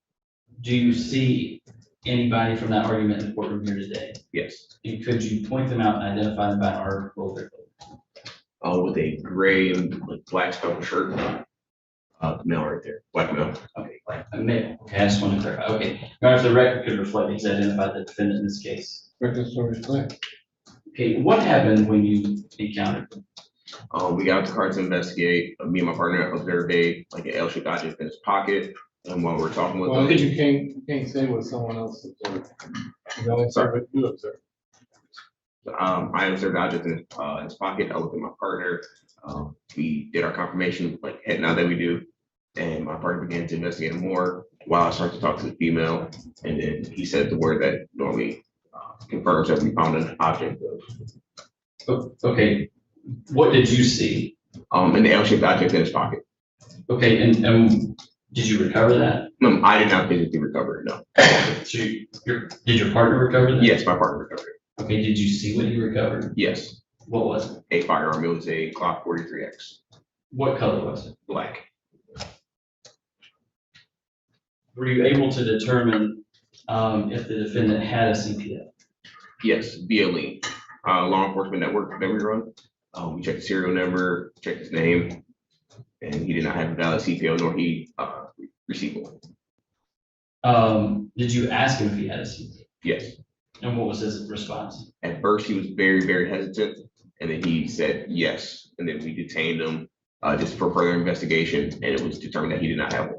Do you see anybody from that argument in the courtroom here today? Yes. And could you point them out and identify them by article? With a gray and like black speckled shirt. Male right there, black male. Okay. A male, okay, I just want to clarify, okay. Now, if the record could reflect, he's identified the defendant in this case. Record store is clear. Okay, what happened when you encountered him? We got out the car to investigate. Me and my partner observed an L-shaped object in his pocket. And while we're talking with Well, him, you can't say what someone else observed. You only observe what you observe. I observed the object in his pocket. I looked at my partner. We did our confirmation, like head nod that we do. And my partner began to investigate more while I started to talk to the female. And then he said the word that normally confirms that we found an object of. Okay, what did you see? In the L-shaped object in his pocket. Okay, and did you recover that? No, I did not physically recover it, no. So did your partner recover that? Yes, my partner recovered it. Okay, did you see what he recovered? Yes. What was it? A firearm. It was a Glock 43X. What color was it? Black. Were you able to determine if the defendant had a CPO? Yes, BLE, law enforcement network that we run. We checked the serial number, checked his name, and he did not have a valid CPO, nor he received one. Did you ask him if he had a CPO? Yes. And what was his response? At first, he was very, very hesitant, and then he said yes, and then we detained him just for further investigation, and it was determined that he did not have one.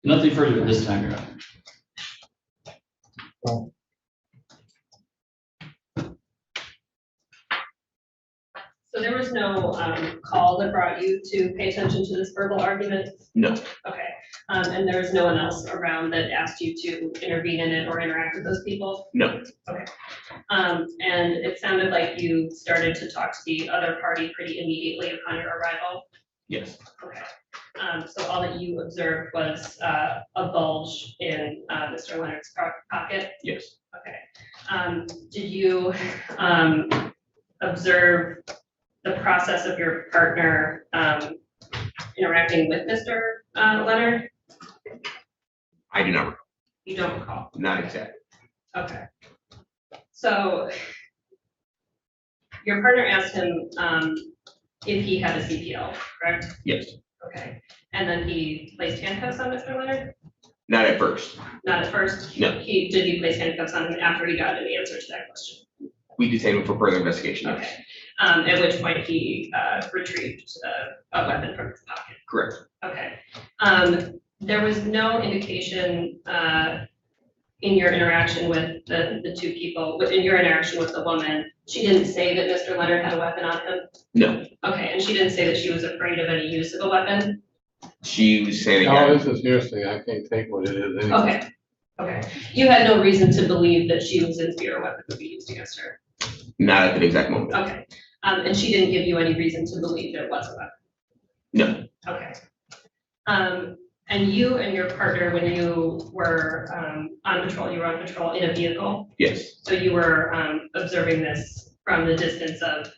Nothing further at this time, Your Honor. Oh. So there was no call that brought you to pay attention to this verbal argument? No. Okay, and there was no one else around that asked you to intervene in it or interact with those people? No. Okay, and it sounded like you started to talk to the other party pretty immediately upon your arrival? Yes. Okay, so all that you observed was a bulge in Mr. Leonard's pocket? Yes. Okay, did you observe the process of your partner interacting with Mr. Leonard? I do not recall. You don't recall? Not exactly. Okay. So your partner asked him if he had a CPL, correct? Yes. Okay. And then he placed handcuffs on Mr. Leonard? Not at first. Not at first? No. Did he place handcuffs on him after he got an answer to that question? We detained him for further investigation. Yes. Okay. At which point he retrieved a weapon from his pocket. Correct. Okay. There was no indication in your interaction with the two people, in your interaction with the woman, she didn't say that Mr. Leonard had a weapon on him? No. Okay, and she didn't say that she was afraid of any use of a weapon? She was saying. No, this is hearsay. I can't take what it is anyway. Okay. Okay. You had no reason to believe that she was in fear a weapon would be used against her? Not at the exact moment. Okay. And she didn't give you any reason to believe there was a weapon? No. Okay. And you and your partner, when you were on patrol, you were on patrol in a vehicle? Yes. So you were observing this from the distance of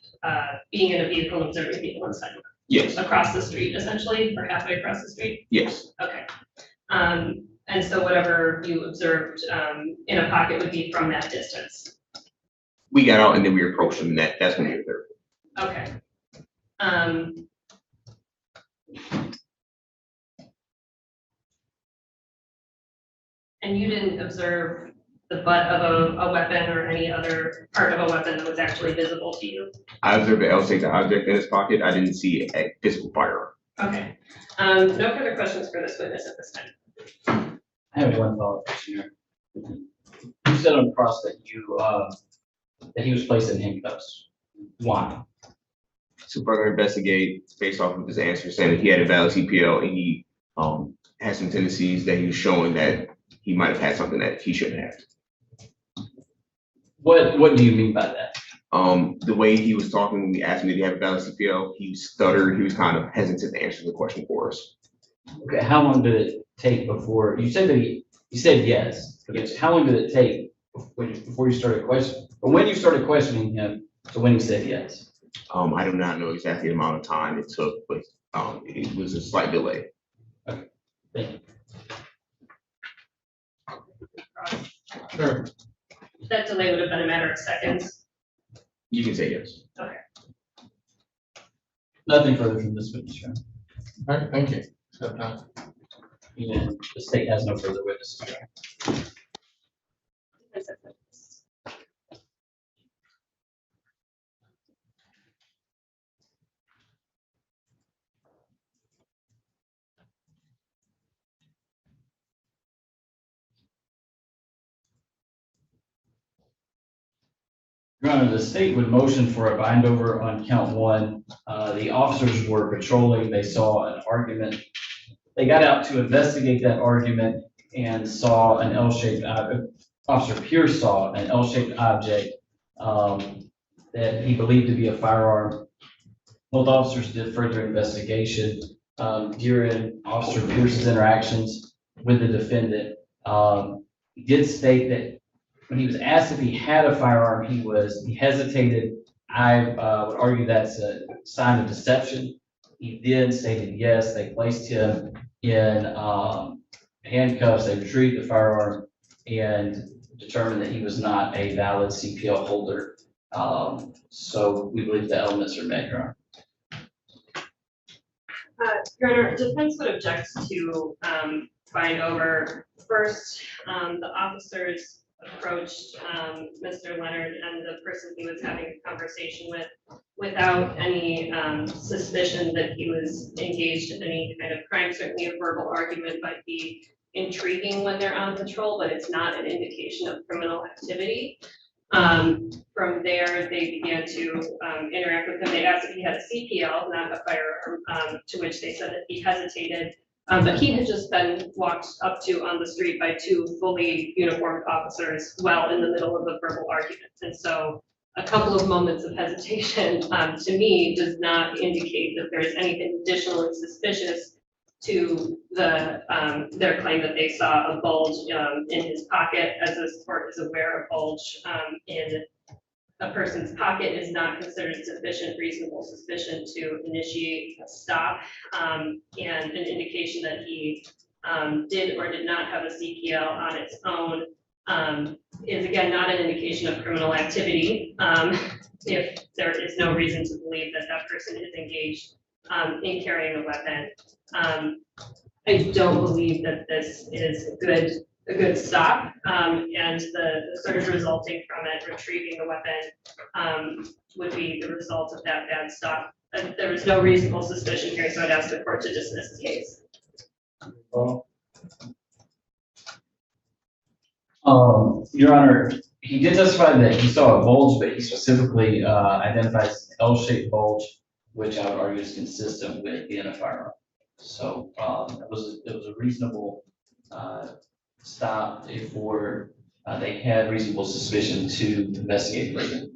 being in a vehicle and observing people inside? Yes. Across the street, essentially, or halfway across the street? Yes. Okay. And so whatever you observed in a pocket would be from that distance? We got out and then we approached him. That's when we observed. Okay. And you didn't observe the butt of a weapon or any other part of a weapon that was actually visible to you? I observed the L-shaped object in his pocket. I didn't see a physical firearm. Okay. No further questions for this witness at this time. I have one follow-up question here. You said on cross that you, that he was placed in handcuffs. Why? To further investigate based off of his answer saying that he had a valid CPL and he had some tendencies that he was showing that he might have had something that he shouldn't have. What do you mean by that? The way he was talking when we asked him did he have a valid CPL, he stuttered, he was kind of hesitant to answer the question for us. Okay, how long did it take before, you said that you said yes. Okay, how long did it take before you started questioning, or when you started questioning him to when he said yes? I do not know exactly the amount of time it took, but it was a slight delay. Okay, thank you. Sure. That delay would have been a matter of seconds? You can say yes. Okay. Nothing further from this witness, Your Honor. All right, thank you. Step down. Yeah, the state has no further witnesses. Your Honor, the state would motion for a bind over on count one. The officers were patrolling, they saw an argument. They got out to investigate that argument and saw an L-shaped, Officer Pierce saw an L-shaped object that he believed to be a firearm. Both officers did further investigation. During Officer Pierce's interactions with the defendant, he did state that when he was asked if he had a firearm, he hesitated. I would argue that's a sign of deception. He then stated yes. They placed him in handcuffs. They retrieved the firearm and determined that he was not a valid CPL holder. So we believe the elements are met, Your Honor. Your Honor, defense would object to bind over. First, the officers approached Mr. Leonard and the person he was having a conversation with without any suspicion that he was engaged in any kind of crime. Certainly a verbal argument might be intriguing when they're on patrol, but it's not an indication of criminal activity. From there, they began to interact with him. They asked if he had a CPL, not a firearm, to which they said that he hesitated. But he had just been walked up to on the street by two fully uniformed officers while in the middle of a verbal argument. And so a couple of moments of hesitation, to me, does not indicate that there's anything additionally suspicious to their claim that they saw a bulge in his pocket. As this court is aware, a bulge in a person's pocket is not considered sufficient reasonable suspicion to initiate a stop, and an indication that he did or did not have a CPL on its own is again not an indication of criminal activity if there is no reason to believe that that person is engaged in carrying a weapon. I don't believe that this is a good stop, and the surge resulting from it, retrieving the weapon, would be the result of that bad stop. There was no reasonable suspicion here, so I'd ask the court to dismiss the case. Your Honor, he did testify that he saw a bulge, but he specifically identifies an L-shaped bulge, which I would argue is consistent with being a firearm. So it was a reasonable stop for they had reasonable suspicion to investigate further.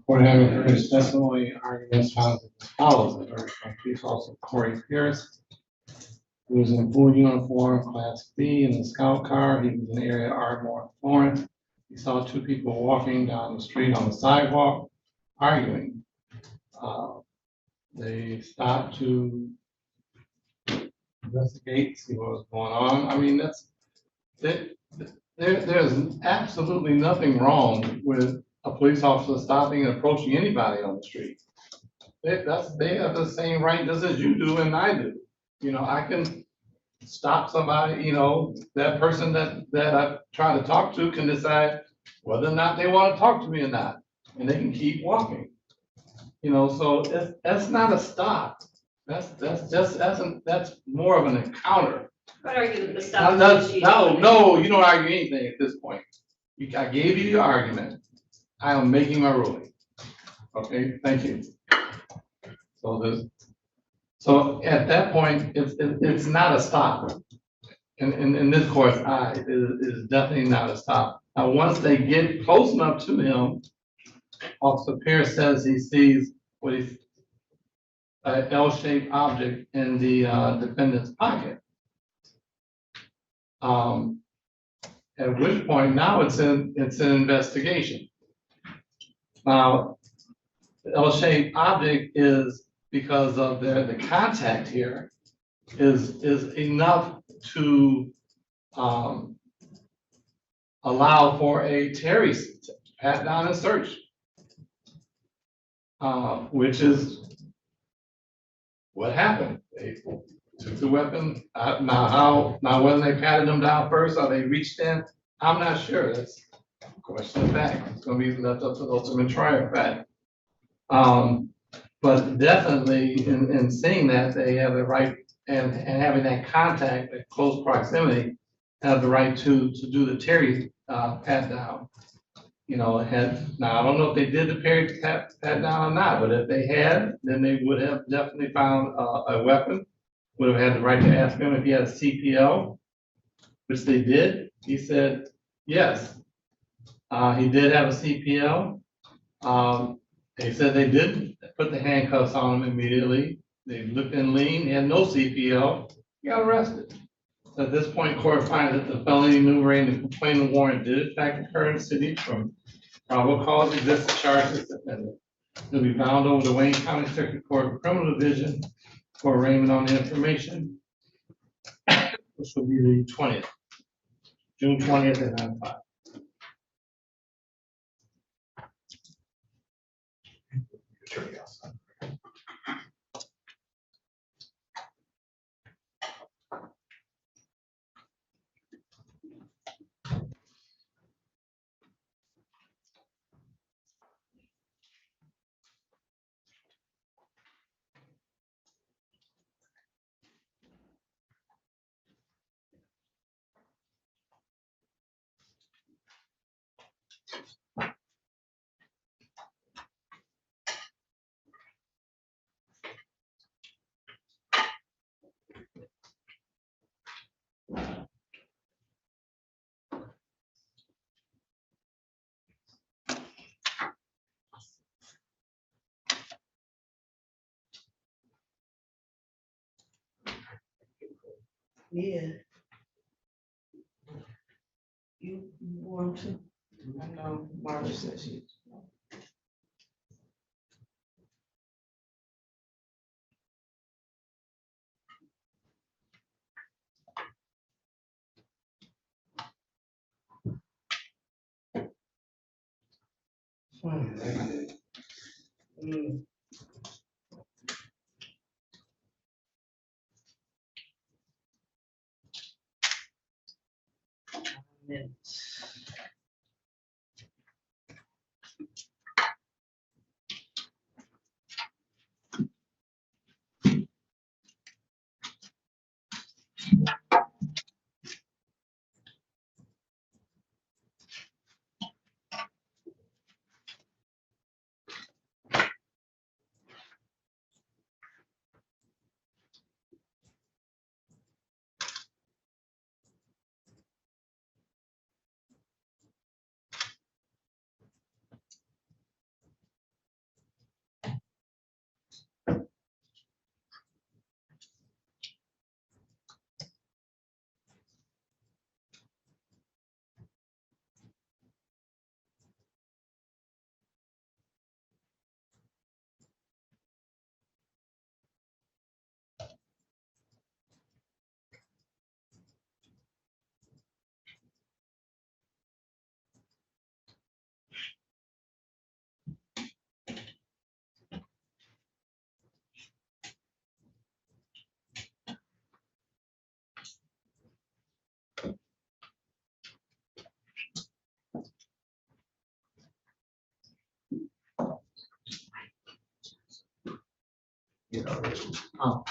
Court having heard his testimony, arguments found as follows. From Police Officer Corey Pierce, who was in full uniform, Class B, in the scout car. He was in the area of Ardmore and Florence. He saw two people walking down the street on the sidewalk, arguing. They stopped to investigate, see what was going on. I mean, there's absolutely nothing wrong with a police officer stopping and approaching anybody on the street. They have the same right just as you do and I do. You know, I can stop somebody, you know, that person that I try to talk to can decide whether or not they want to talk to me or not, and they can keep walking. You know, so that's not a stop. That's more of an encounter. I'd argue that the stop. No, you don't argue anything at this point. I gave you your argument. I am making my ruling. Okay, thank you. So at that point, it's not a stop. In this court's eye, it is definitely not a stop. Now, once they get close enough to him, Officer Pierce says he sees what he an L-shaped object in the defendant's pocket. At which point now it's an investigation. Now, the L-shaped object is, because of the contact here, is enough to allow for a Terry pat down and search, which is what happened? They took the weapon, now whether they patted them down first or they reached in, I'm not sure. That's a question of fact. It's gonna be left up to the ultimate trial fact. But definitely in seeing that, they have the right, and having that contact, that close proximity, have the right to do the Terry, pat down. You know, now, I don't know if they did the Terry pat down or not, but if they had, then they would have definitely found a weapon. Would have had the right to ask him if he had a CPL, which they did. He said, yes. He did have a CPL. They said they didn't put the handcuffs on him immediately. They looked and leaned, he had no CPL, he got arrested. So at this point, court finds that the felony enumerating the complaint warrant did in fact occur in the city from probable cause exists to charge this defendant. He'll be bound over the Wayne County Circuit Court Criminal Division for arraignment on the information, which will be the 20th, June 20th at 9:05. Yeah. You want to? I know Margaret says she. Oh.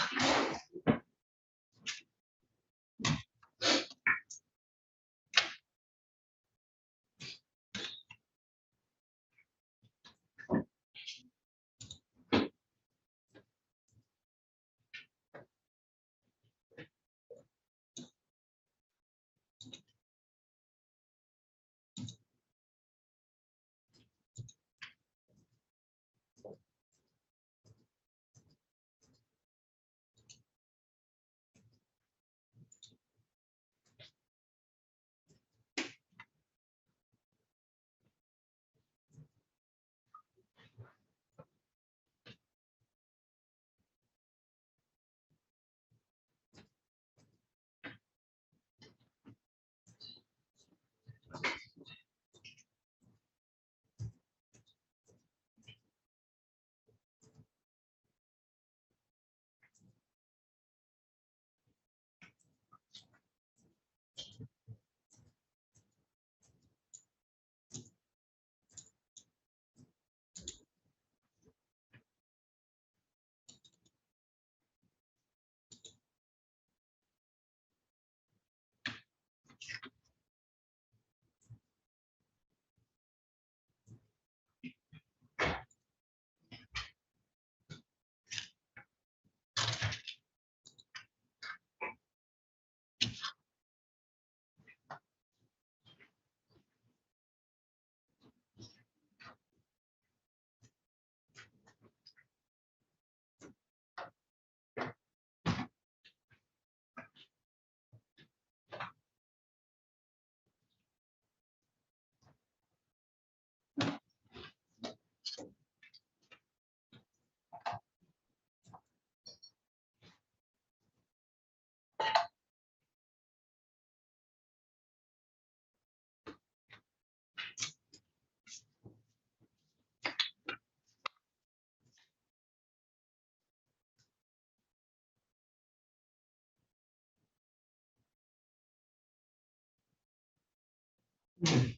Been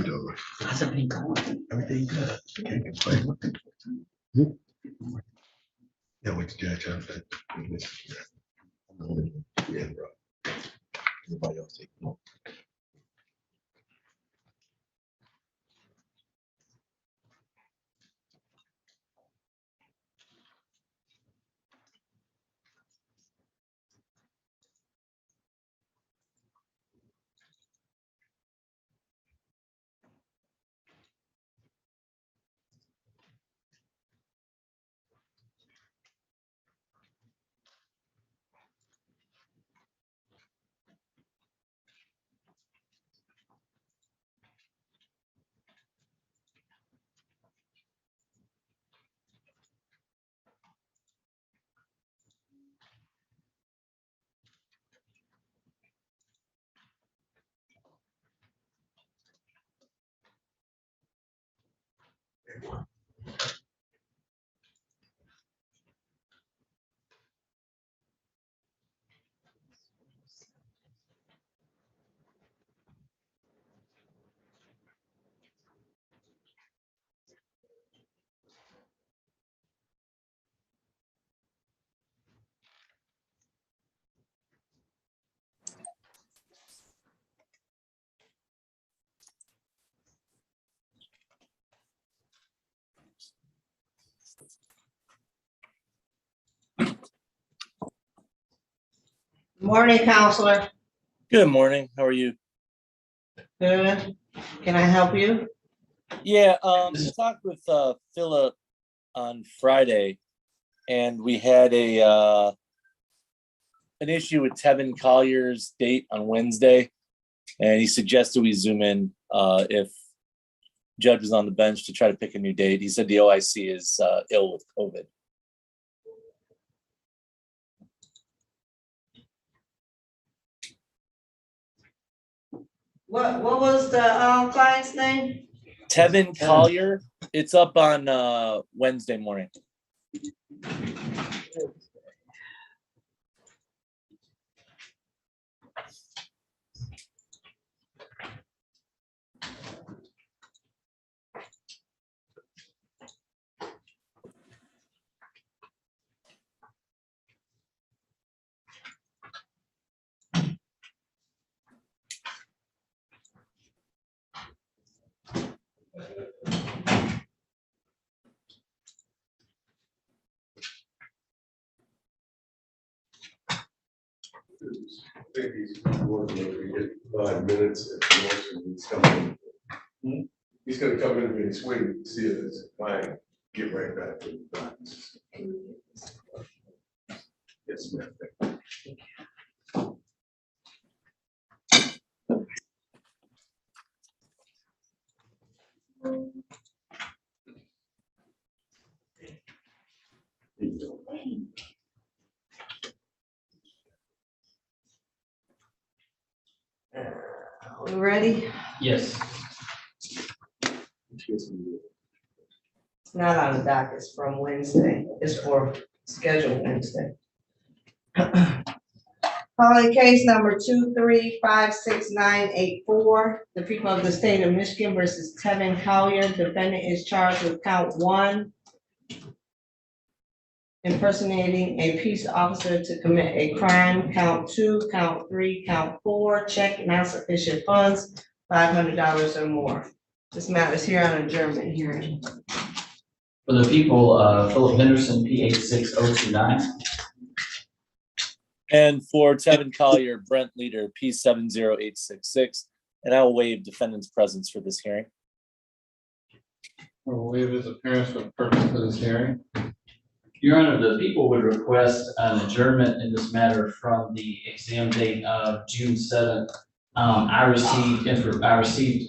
doing. How's everything going? Everything good. Can't complain. Yeah, wait to judge. Yeah, bro. Everybody else take note. Morning, counselor. Good morning. How are you? Good. Can I help you? Yeah, I talked with Philip on Friday, and we had an issue with Tevin Collier's date on Wednesday, and he suggested we zoom in if Judge was on the bench to try to pick a new date. He said the OIC is ill with COVID. What was the client's name? Tevin Collier. It's up on Wednesday morning. I think he's going to get 5 minutes if he wants to. He's coming. He's gonna come in and swing, see if it's fine, get right back to the docks. Yes, ma'am. We ready? Yes. It's not on the dock, it's from Wednesday. It's for scheduled Wednesday. Calling case number 2356984, the people of the state of Michigan versus Tevin Collier. Defendant is charged with count 1, impersonating a peace officer to commit a crime. Count 2, count 3, count 4, check not sufficient funds, $500 or more. This matter is here on adjournment hearing. For the people, Philip Henderson, P86029. And for Tevin Collier, Brent Leader, P70866. And I will waive defendant's presence for this hearing. We'll waive his appearance for the purpose of this hearing. Your Honor, the people would request an adjournment in this matter from the exam date of June 7th. I received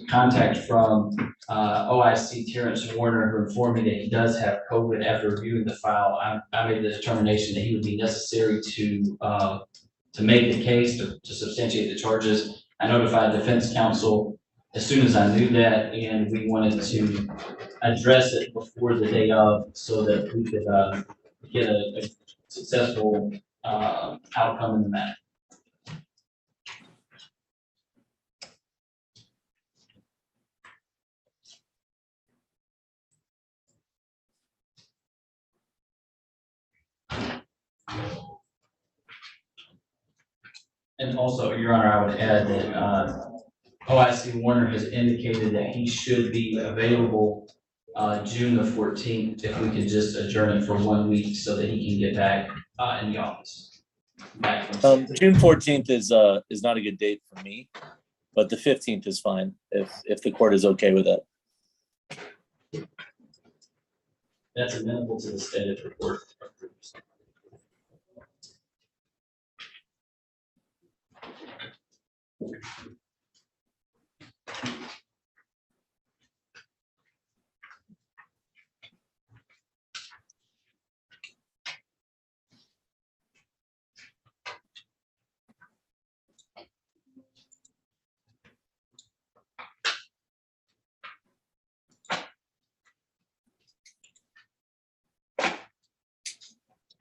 contact from OIC Terrence Warner, who informed me that he does have COVID. After reviewing the file, I made the determination that he would be necessary to to make the case, to substantiate the charges. I notified defense counsel as soon as I knew that, and we wanted to address it before the day of so that we could get a successful outcome in the matter. And also, Your Honor, I would add that OIC Warner has indicated that he should be available June the 14th, if we could just adjourn it for 1 week so that he can get back in the office. June 14th is not a good date for me, but the 15th is fine if the court is okay with it. That's amenable to the stated report.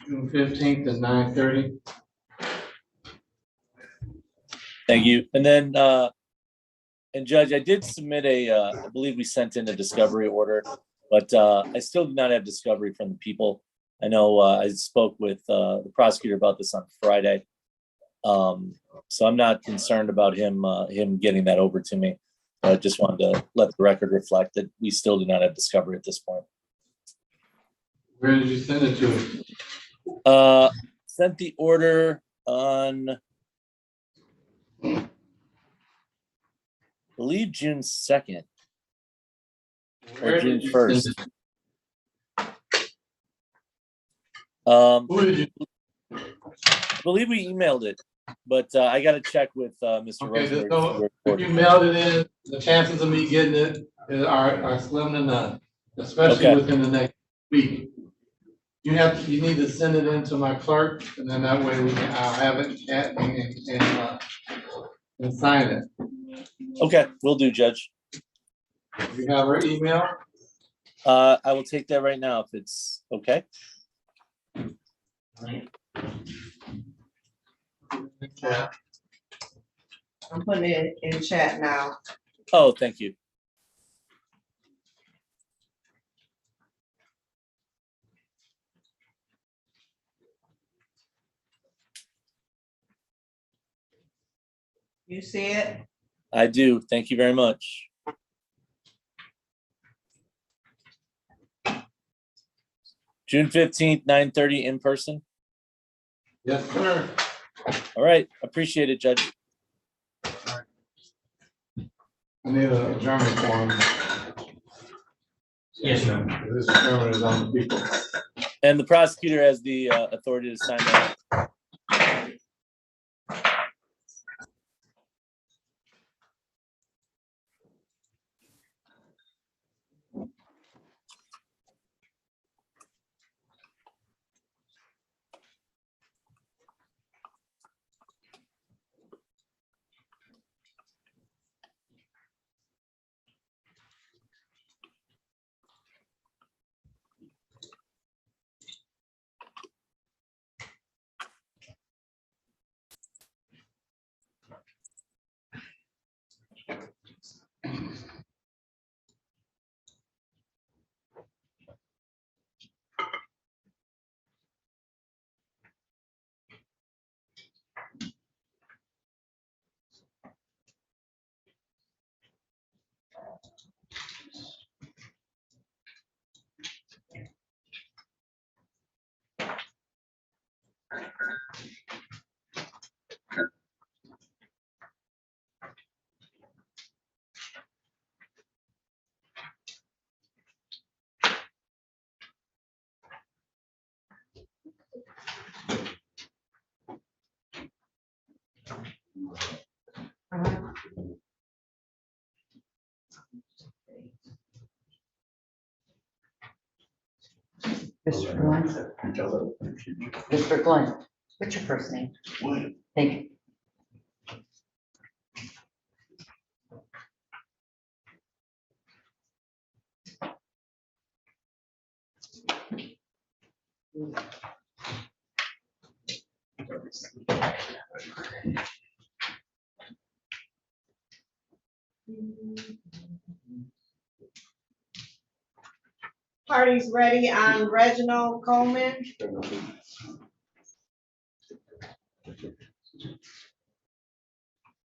June 15th at 9:30. Thank you. And then, and Judge, I did submit I believe we sent in a discovery order, but I still do not have discovery from the people. I know I spoke with the prosecutor about this on Friday. So I'm not concerned about him getting that over to me. I just wanted to let the record reflect that we still do not have discovery at this point. Where did you send it to? Sent the order on, I believe June 2nd. Or June 1st. Who did you? I believe we emailed it, but I got to check with Mr. Okay, Rosenberg. so if you mailed it in, the chances of me getting it are slim to none, especially within the next week. You need to send it in to my clerk, and then that way I'll have it and sign it. Okay, will do, Judge. You have her email? I will take that right now if it's okay. Yeah. I'm putting it in chat now. Oh, thank you. You see it? I do. Thank you very much. June 15th, 9:30 in person. Yes, sir. All right. Appreciate it, Judge. I need a adjournment form. Yes, ma'am. This adjournment is on the people. And the prosecutor has the authority to sign that. Mr. Glenn. Mr. Glenn, what's your first name? Thank you. Parties ready on Reginald Coleman?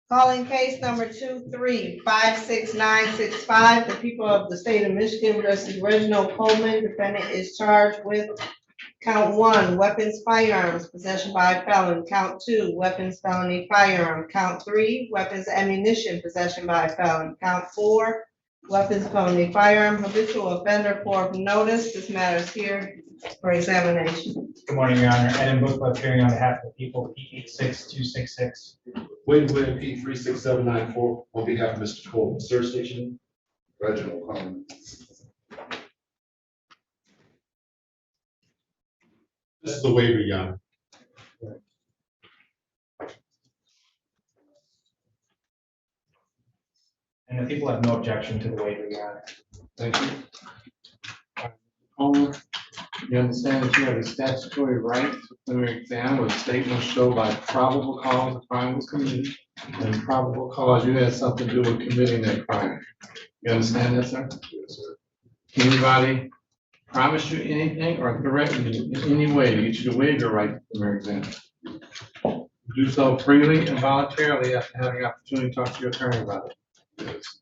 Calling case number 2356965, the people of the state of Michigan versus Reginald Coleman. Defendant is charged with count 1, weapons, firearms, possession by a felon. Count 2, weapons, felony, firearm. Count 3, weapons, ammunition, possession by a felon. Count 4, weapons, felony, firearm, habitual offender for notice. This matter is here for examination. Good morning, Your Honor. Adam Booth appearing on behalf of the people, P 86266. Waive P 36794 on behalf of Mr. Cole. Third station. Reginald Coleman. This is the waiver, Your Honor. And the people have no objection to the waiver, Your Honor. Thank you. Coleman, you understand that you have a statutory right to preliminary exam where the state must show by probable cause a crime was committed, and probable cause you had something to do with committing that crime. You understand that, sir? Yes, sir. Anybody promise you anything or threaten you in any way to get you to waive your right to preliminary exam? Do so freely and voluntarily after having the opportunity to talk to your attorney about it. Yes.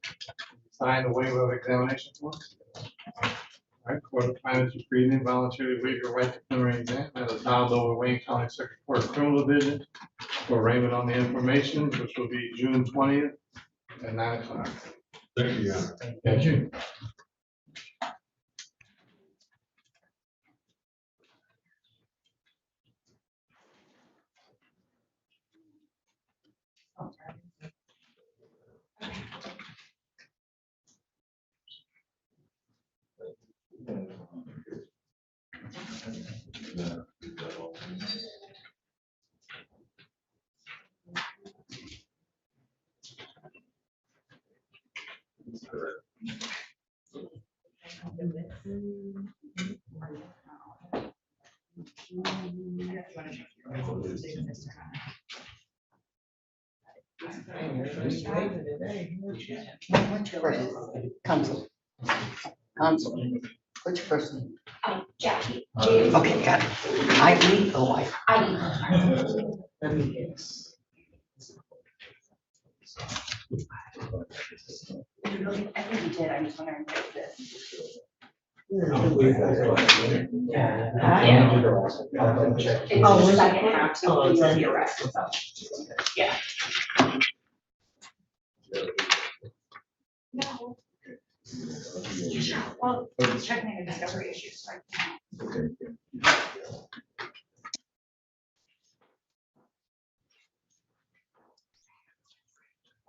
Sign the waiver of examination form. All right, court of finds you freely and voluntarily waive your right to preliminary exam as a filed over Wayne County Circuit Court Criminal Division for arraignment on the information, which will be June 20th at 9 o'clock. Thank you, Your Honor. Thank you. What's your first name? Counsel. Counsel. What's your first name? Jackie. Okay, got it. I.E. or wife? I Let me guess. I think you did, I'm just wondering if this. It's Oh, the second half, so you'll see arrest, so, yeah. No. Well, checking the discovery issues, right?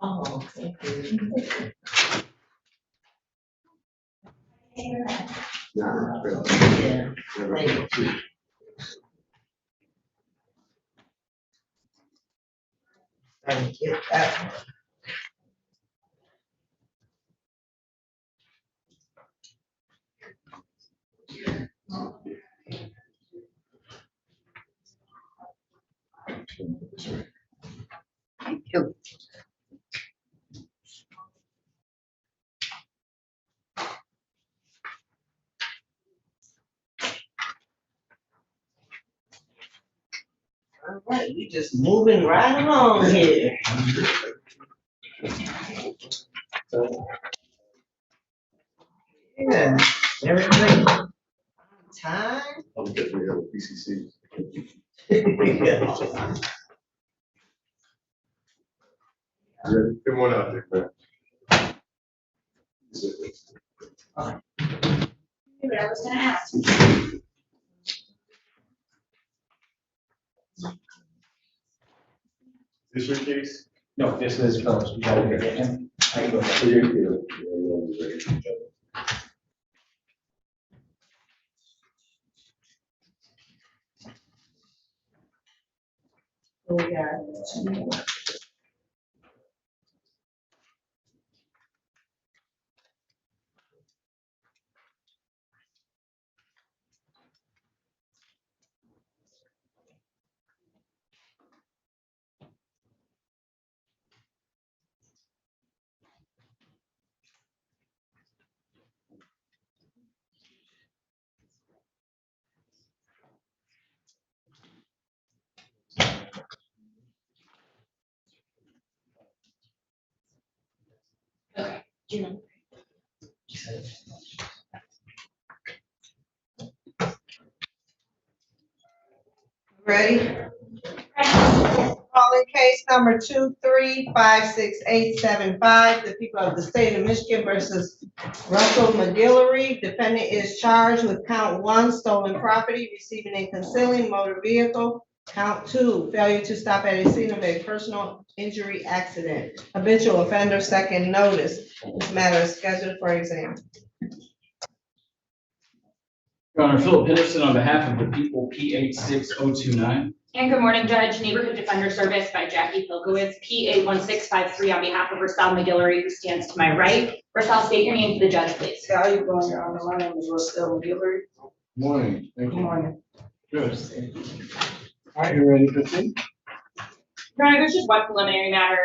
Oh, thank you. Yeah. Thank you. Thank you. Thank you. All right, we just moving right along here. Yeah, everything on time. I'm getting rid of PCC. Come on out there, man. What I was gonna ask. This your case? No, this is Phillips. You gotta get him. I can go back. So we got two more. Ready? Calling case number 2356875, the people of the state of Michigan versus Russell McGillery. Defendant is charged with count 1, stolen property, receiving and concealing motor vehicle. Count 2, failure to stop at a scene of a personal injury accident. Habitual offender, second notice. This matter is scheduled for exam. Your Honor, Philip Henderson on behalf of the people, P86029. And good morning, Judge. Neighborhood Defender Service by Jackie Pilkowitz, P81653 on behalf of Rosal McGillery, who stands to my right. Rosal, state your name to the judge, please. How you doing, Your Honor? My name is Rosal McGillery. Morning. Thank Good you. morning. Good. All right, you ready to proceed? Your Honor, there's just one preliminary matter.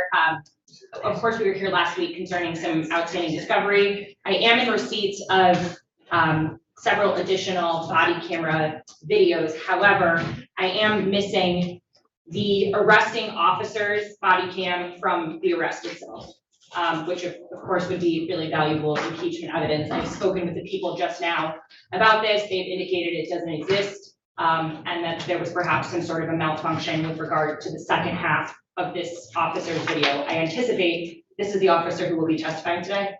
Of course, we were here last week concerning some outstanding discovery. I am in receipt of several additional body camera videos. However, I am missing the arresting officer's body cam from the arrest itself, which of course would be really valuable impeachment evidence. I've spoken with the people just now about this. They've indicated it doesn't exist, and that there was perhaps some sort of a malfunction with regard to the second half of this officer's video. I anticipate this is the officer who will be testifying today.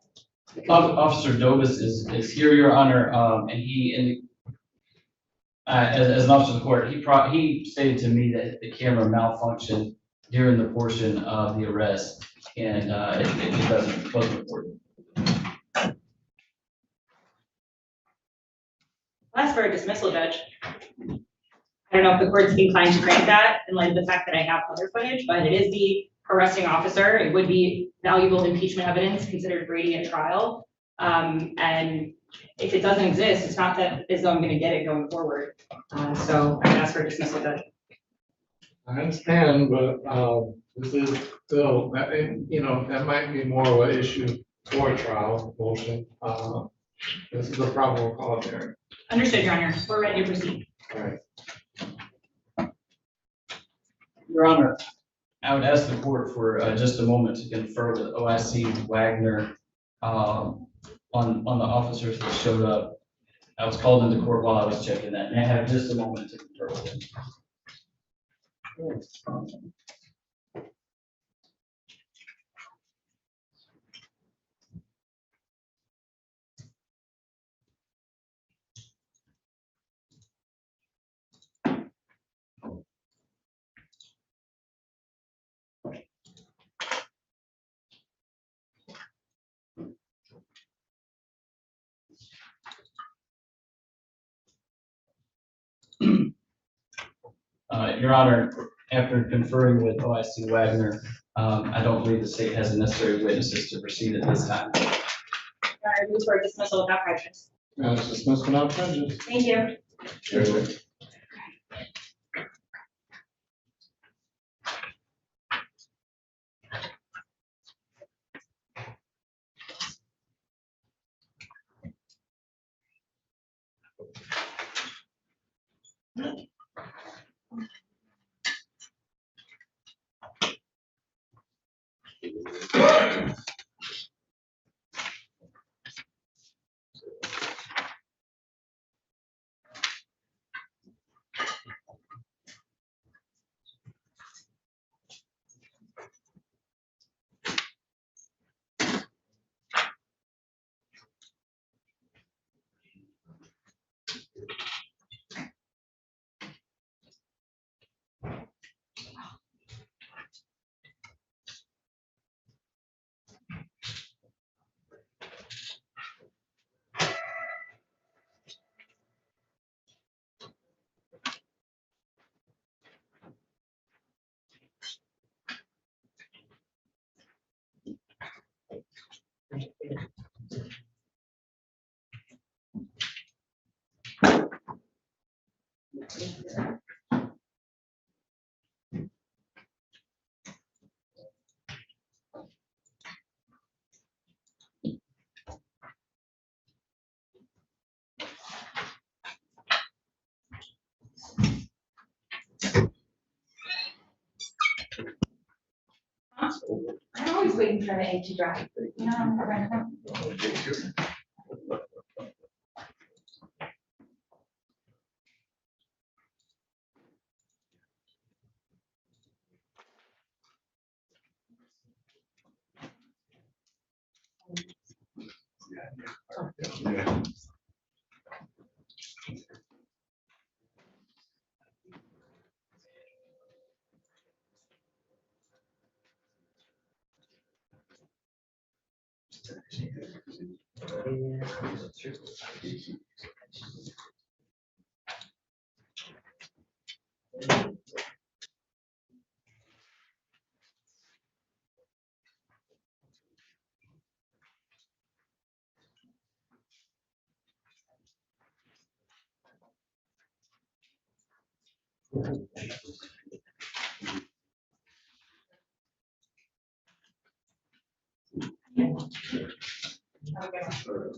Officer Dobus is here, Your Honor, and as an officer of the court, he stated to me that the camera malfunctioned during the portion of the arrest, and it wasn't important. I'll ask for a dismissal, Judge. I don't know if the court's inclined to grant that in light of the fact that I have other footage, but it is the arresting officer. It would be valuable impeachment evidence considered Brady at trial. And if it doesn't exist, it's not that as though I'm going to get it going forward. So I would ask for a dismissal, Judge. I understand, but this is still, that might be more of an issue for a trial motion. This is a probable cause hearing. Understood, Your Honor. We're ready to proceed. All right. Your Honor, I would ask the court for just a moment to confer with OIC Wagner on the officers that showed up. I was called into court while I was checking that, and I have just a moment to confer with him. Your Honor, after conferring with OIC Wagner, I don't believe the state has the necessary witnesses to proceed at this time. Your Honor, I move for a dismissal without prejudice. Dismissal without prejudice. Thank you. Sure. I'm always waiting for the ink to dry, you know, I'm right now. Yeah.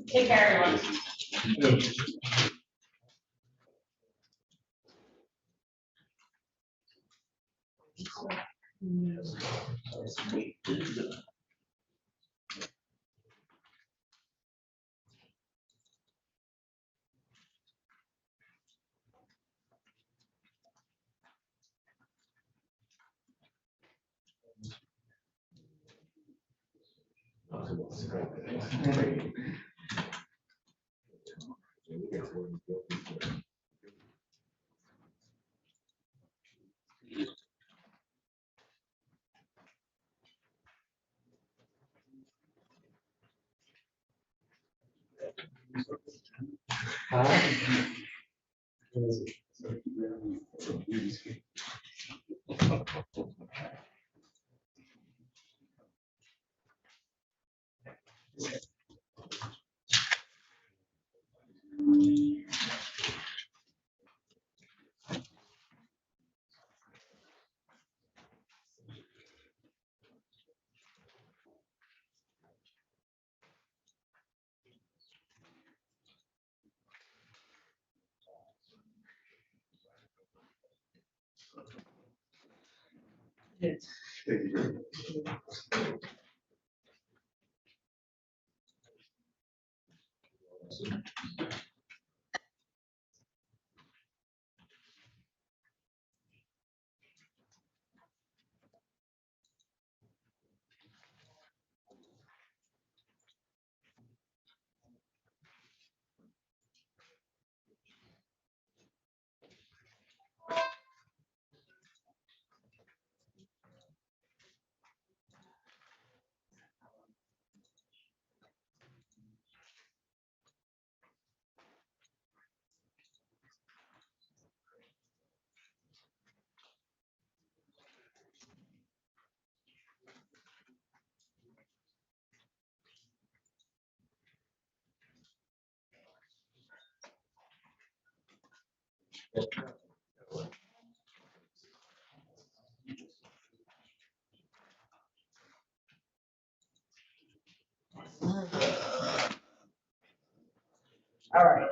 Take care, everyone. All right.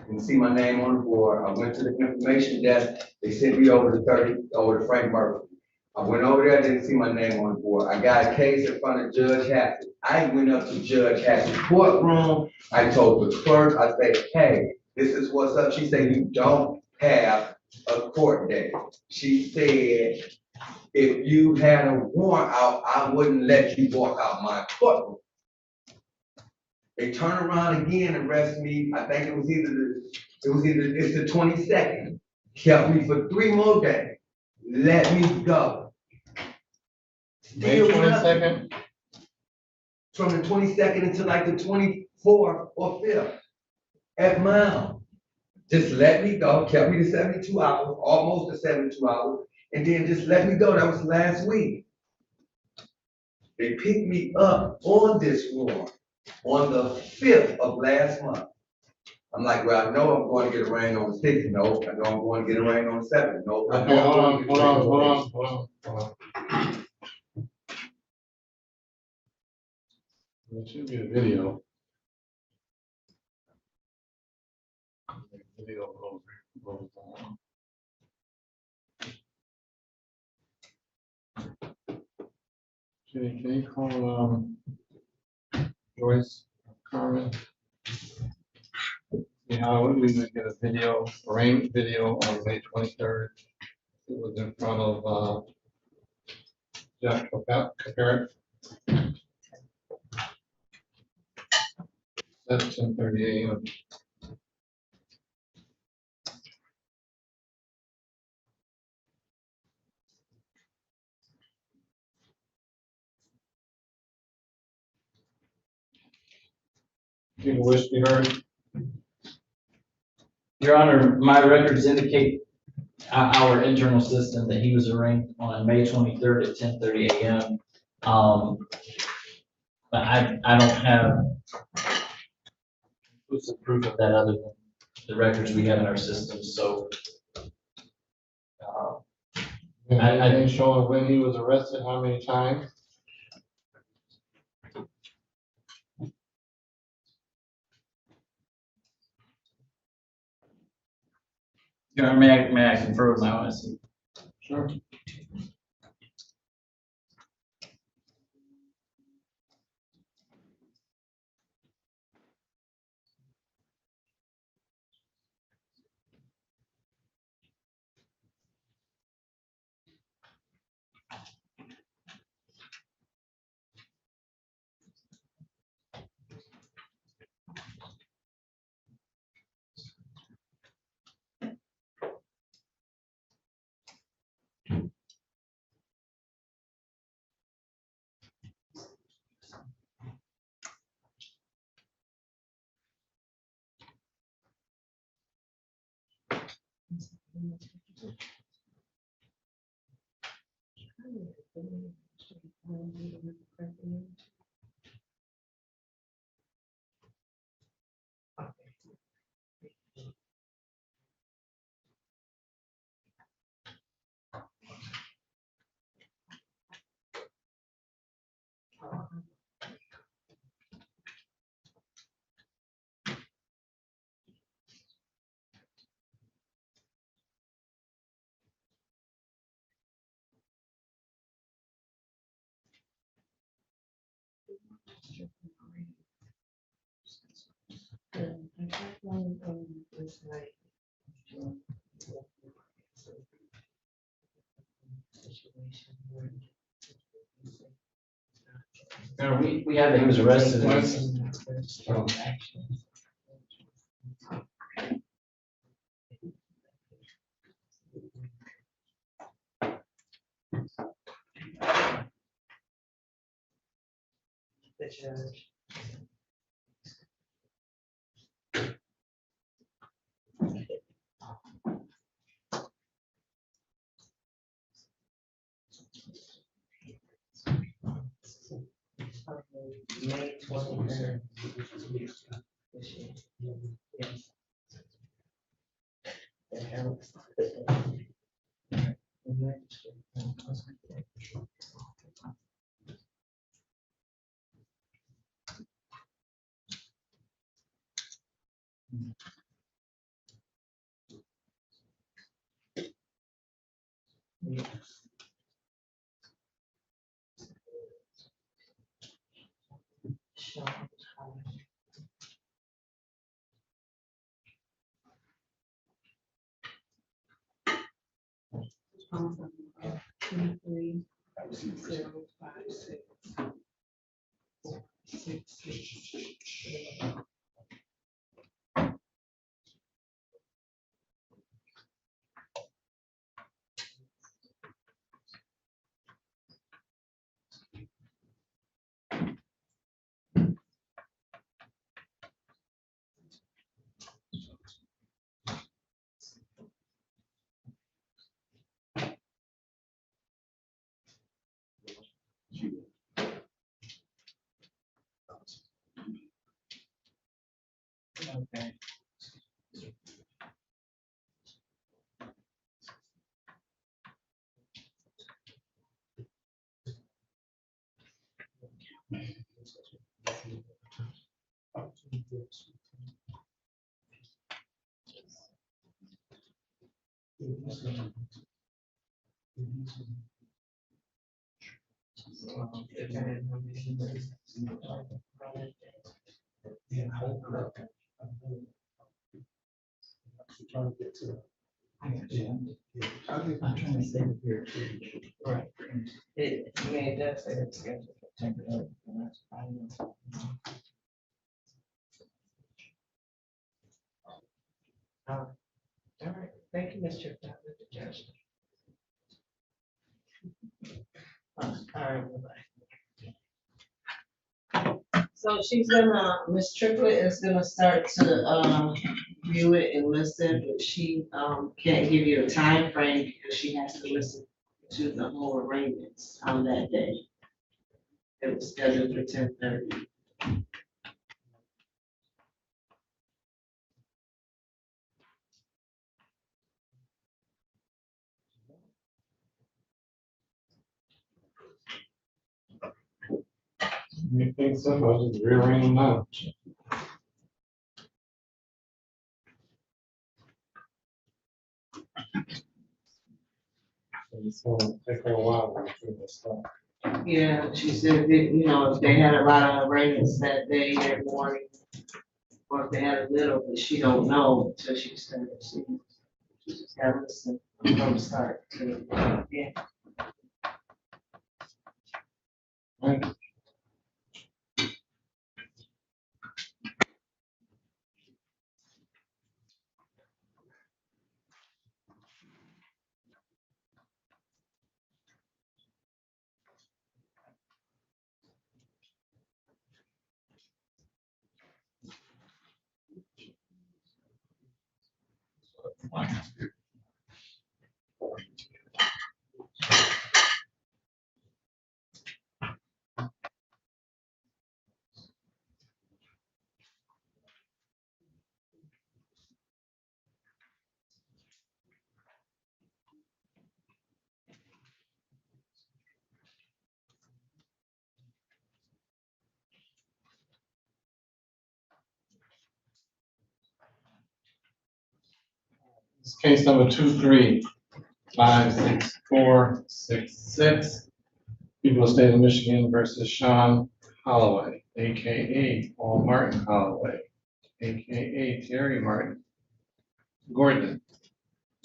Didn't see my name on the board. I went to the information desk. They sent me over to Frank Murphy. I went over there, didn't see my name on the board. I got a case in front of Judge Hackett. I went up to Judge Hackett's courtroom. I told the clerk, I said, hey, this is what's up. She said, you don't have a court date. She said, if you had a warrant out, I wouldn't let you walk out my courtroom. They turn around again and arrest me. I think it's the 22nd. Kept me for 3 more days. Let me go. May Still nothing. 22nd. From the 22nd until like the 24th or 5th at mile. Just let me go, kept me to 72 hours, almost to 72 hours, and then just let me go. That was last week. They picked me up on this warrant on the 5th of last month. I'm like, well, I know I'm going to get a rain on the 6th. No, I know I'm going to get a rain on the 7th. No, I know I'm going to Hold on. It should be a video. Video goes on. Can you call, Joyce, Carmen? See how we would get a video, rain video on May 23rd. It was in front of, Jeff Capert. That's 10:30 a.m. You wish to be heard? Your Honor, my records indicate our internal system that he was arraigned on May 23rd at 10:30 a.m. But I don't have proof of that other than the records we have in our system, so. I didn't show when he was arrested, how many times? Your Honor, may I confer with my witness? Sure. We have that he was arrested. The judge. May 23rd. Yes. The hell is Okay. I'm trying to say it here. Right. I mean, it does say it's scheduled for temporary, and that's fine. All right, thank you, Mr. Judge. All right, bye-bye. So she's gonna, Ms. Triplett is gonna start to, view it and listen, but she, can't give you a time frame because she has to listen to the whole arraignments on that day. It was scheduled for 10:30. You think so? I'll just rearrange them out. It's gonna take her a while to do this stuff. Yeah, she said that, you know, if they had a lot of arraignments that day, that morning, or if they had a little, but she don't know until she started. She just gotta listen from the start. Yeah. Right. This is case number 235646. People of the state of Michigan versus Sean Holloway, AKA Paul Martin Holloway, AKA Terry Martin Gordon,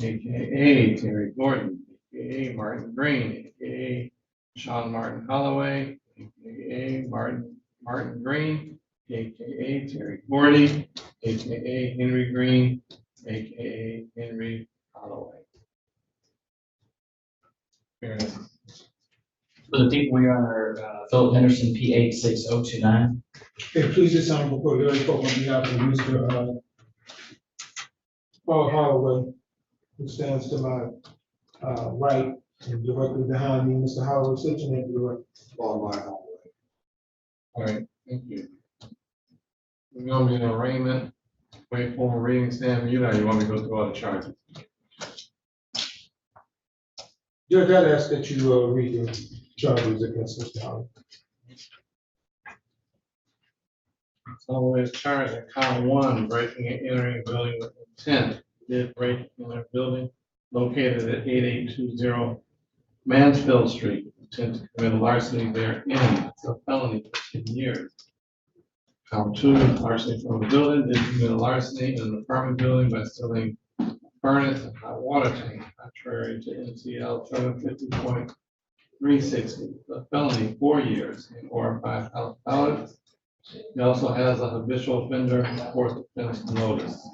AKA Terry Gordon, AKA Martin Green, AKA Sean Martin Holloway, AKA Martin Green, AKA Terry Gordy, AKA Henry Green, AKA Henry Holloway. Fairness. For the people, we are Philip Henderson, P 86029. Okay, please this honorable court, very spoke on behalf of Mr. Paul Holloway, who stands to my right and directly behind me. Mr. Holloway, sit your name to the right. Paul Martin Holloway. All right, thank you. We're gonna be in arraignment, wait for a reading, stand mute, or you want me to go through all the charges? Judge, I'd ask that you read the charges against Mr. Holloway. Holloway is charged in count 1, breaking and entering a building with intent. Did break in a building located at 8820 Mansfield Street, intent to commit larceny therein. It's a felony for 10 years. Count 2, larceny from a building, did commit a larceny in an apartment building by stealing furnace and hot water tank, contrary to NCL 750.360, a felony 4 years or $5,000. He also has a habitual offender fourth offense notice.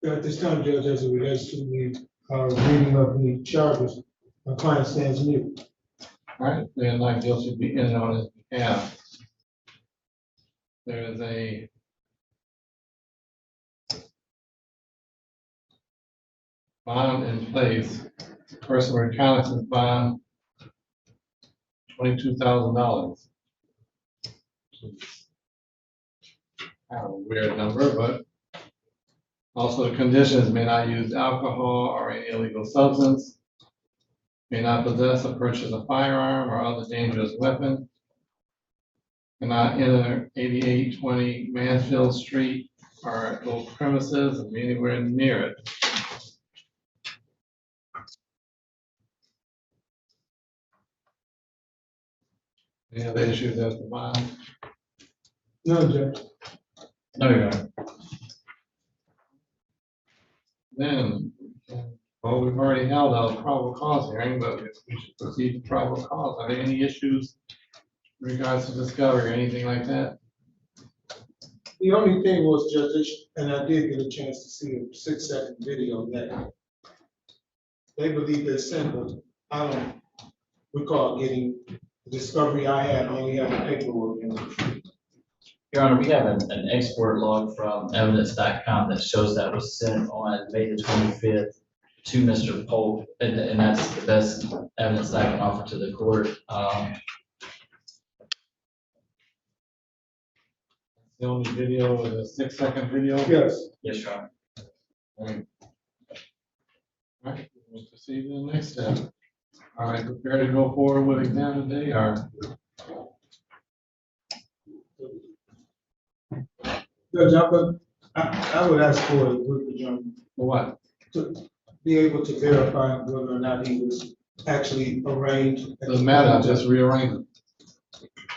At this time, Judge, as it relates to the reading of the charges, my client stands mute. All right, then not guilty be in on his behalf. There is a bond in place, personal reconnaissance bond, $22,000. Kind of a weird number, but also the conditions may not use alcohol or any illegal substance, may not possess or purchase a firearm or other dangerous weapon, cannot enter 8820 Mansfield Street or those premises or be anywhere near it. Any other issues as to bond? No, Judge. No, Your Honor. Then, well, we've already held a probable cause hearing, but we should proceed to probable cause. Are there any issues in regards to discovery or anything like that? The only thing was, Judge, and I did get a chance to see a 6-second video that they believe they're simple. I don't recall getting the discovery I had, only had the paperwork in it. Your Honor, we have an export log from evidence.com that shows that was sent on May the 25th to Mr. Polk, and that's the best evidence that I can offer to the court. The only video was a 6-second video? Yes. Yes, Your Honor. All right, we'll proceed to the next step. All right, prepare to go forward with exam today, or? Judge, I would ask for a group adjournment. For what? To be able to verify whether or not he was actually arraigned. Doesn't matter, I just rearranged it.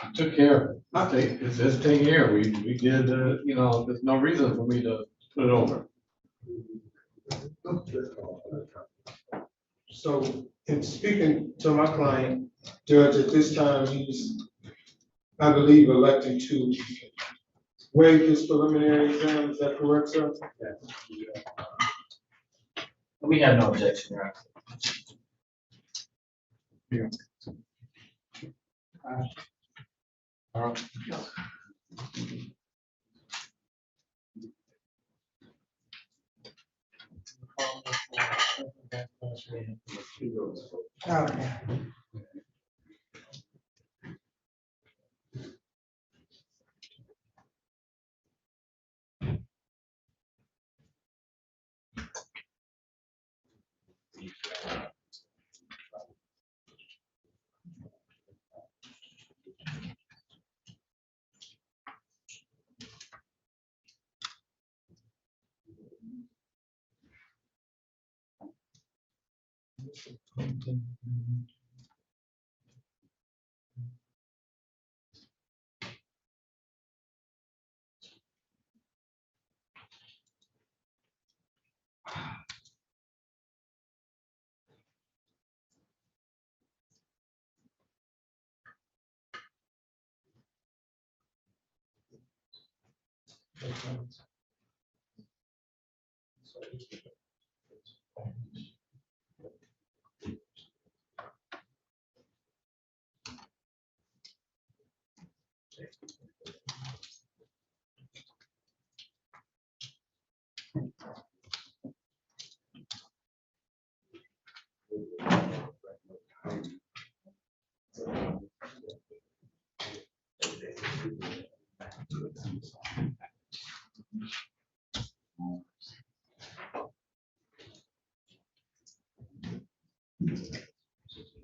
I took care of it. It's just taken care of. We did, you know, there's no reason for me to put it over. So, in speaking to my client, Judge, at this time, he's, I believe, electing to waive his preliminary exam. Is that correct, sir? We have no objection, Your Honor. All right. Okay.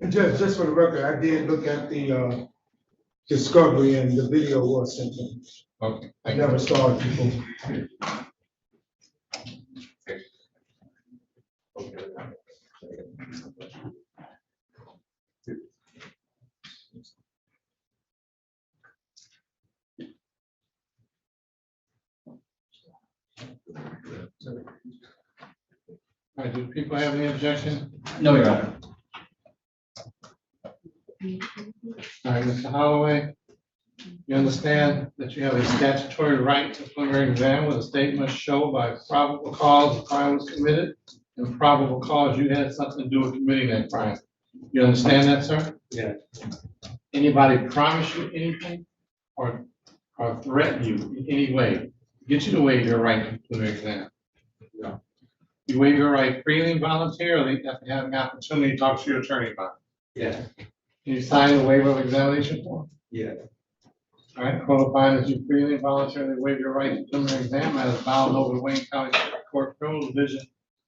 And just for the record, I did look at the discovery and the video was sent in. Okay. I never saw it before. All right, do people have any objection? No, Your Honor. All right, Mr. Holloway, you understand that you have a statutory right to preliminary exam where the state must show by probable cause a crime was committed and probable cause you had something to do with committing that crime. You understand that, sir? Yeah. Anybody promise you anything or threaten you in any way, get you to waive your right to preliminary exam? No. You waive your right freely and voluntarily after having an opportunity to talk to your attorney about it. Yeah. Can you sign the waiver of examination form? Yeah. All right, qualifying that you freely and voluntarily waive your right to preliminary exam as filed over the Wayne County Court Criminal Division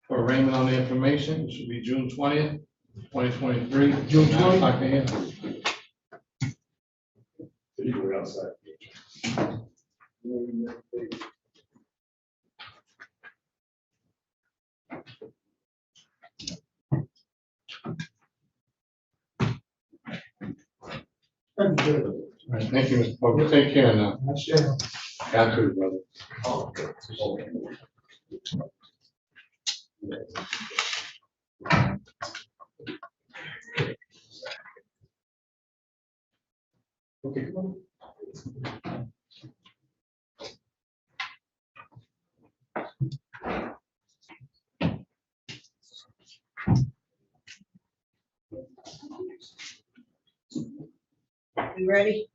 for arraignment on the information. It should be June 20th, 2023. June 20th? 9 a.m. You go outside. All right, thank you, Mr. Pope. Take care now. Got to, brother. Okay, come on. You ready?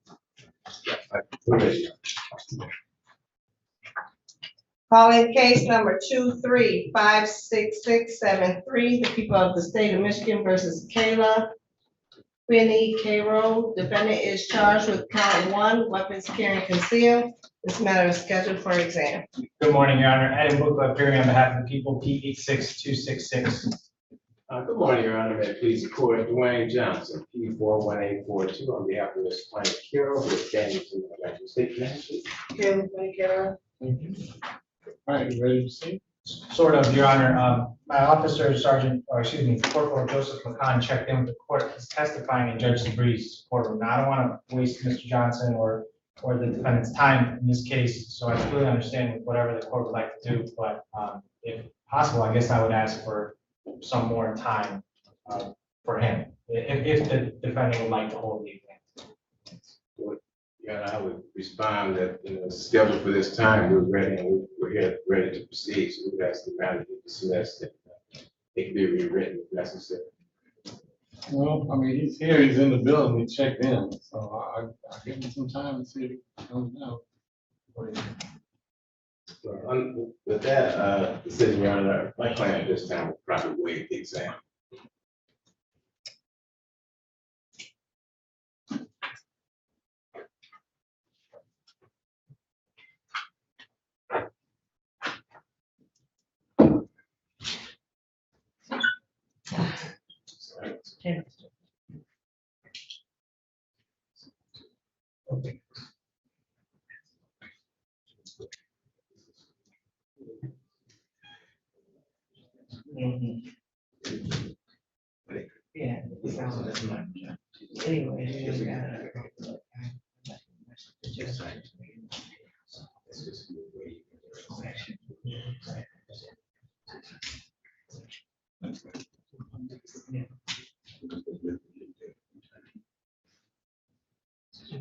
Calling case number 2356673, the people of the state of Michigan versus Kayla Finney Cairo. Defendant is charged with count 1, weapons carrying concealed. This matter is scheduled for exam. Good morning, Your Honor. Adam Booker appearing on behalf of the people, P86266. Good morning, Your Honor. May it please the court, Dwayne Johnson, P41842, on behalf of Ms. Plaintiff Carroll, who is standing to the United States Council. Kayla Finney Cairo. All right, you ready to see? Sort of, Your Honor. My officer, Corporal Joseph McCon checked in with the court. He's testifying in Judge Sabri's courtroom. Now, I don't want to waste Mr. Johnson or the defendant's time in this case, so I fully understand whatever the court would like to do, but if possible, I guess I would ask for some more time for him, if the defendant would like to hold the exam. Yeah, I would respond that, scheduled for this time, we're ready and we're here, ready to proceed. So we would ask the matter to be dismissed and it can be rewritten if necessary. Well, I mean, he's here, he's in the building, he checked in, so I'll give him some time and see if he comes out. With that decision, Your Honor, my client at this time will probably waive the exam. Yeah, anyway.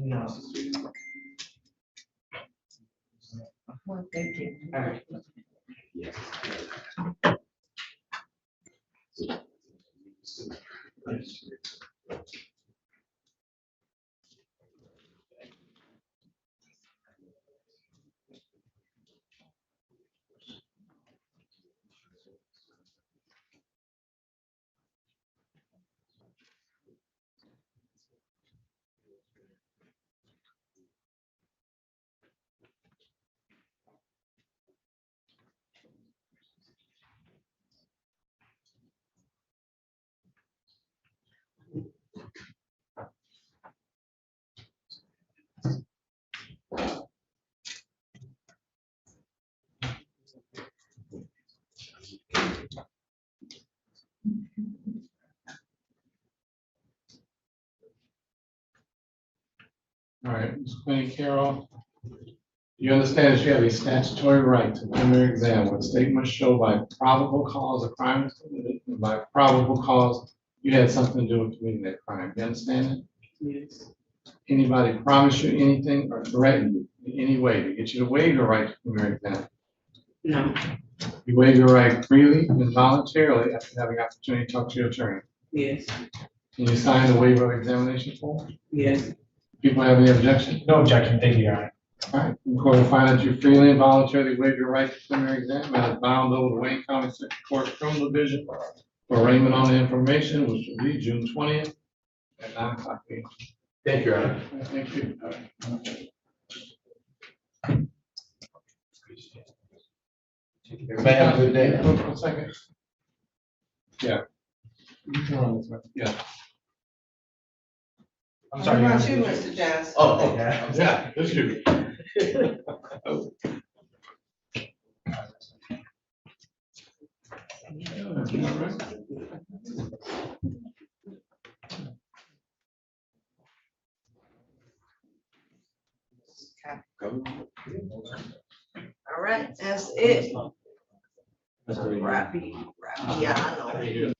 No. Well, thank you. All right. All right, Ms. Queen Carroll, You understand that you have a statutory right to preliminary exam where the state must show by probable cause a crime was committed, and by probable cause you had something to do with committing that crime. You understand that? Yes. Anybody promise you anything or threaten you in any way to get you to waive your right to preliminary exam? No. You waive your right freely and voluntarily after having opportunity to talk to your attorney. Yes. Can you sign the waiver of examination form? Yes. People have any objection? No objection, thank you, Your Honor. All right, the court will find that you freely and voluntarily waive your right to preliminary exam and is bound over the Wayne County Circuit Court Criminal Division for arraignment on the information, which will be June 20th at 9:00 p.m. Thank you, Your Honor. Thank you. Everybody have a good day. One second. Yeah. Yeah. I'm sorry. What Your about Honor. you, Mr. Johnson? Oh, Yeah, that's you. All right, that's it. Rappy, yeah, I know.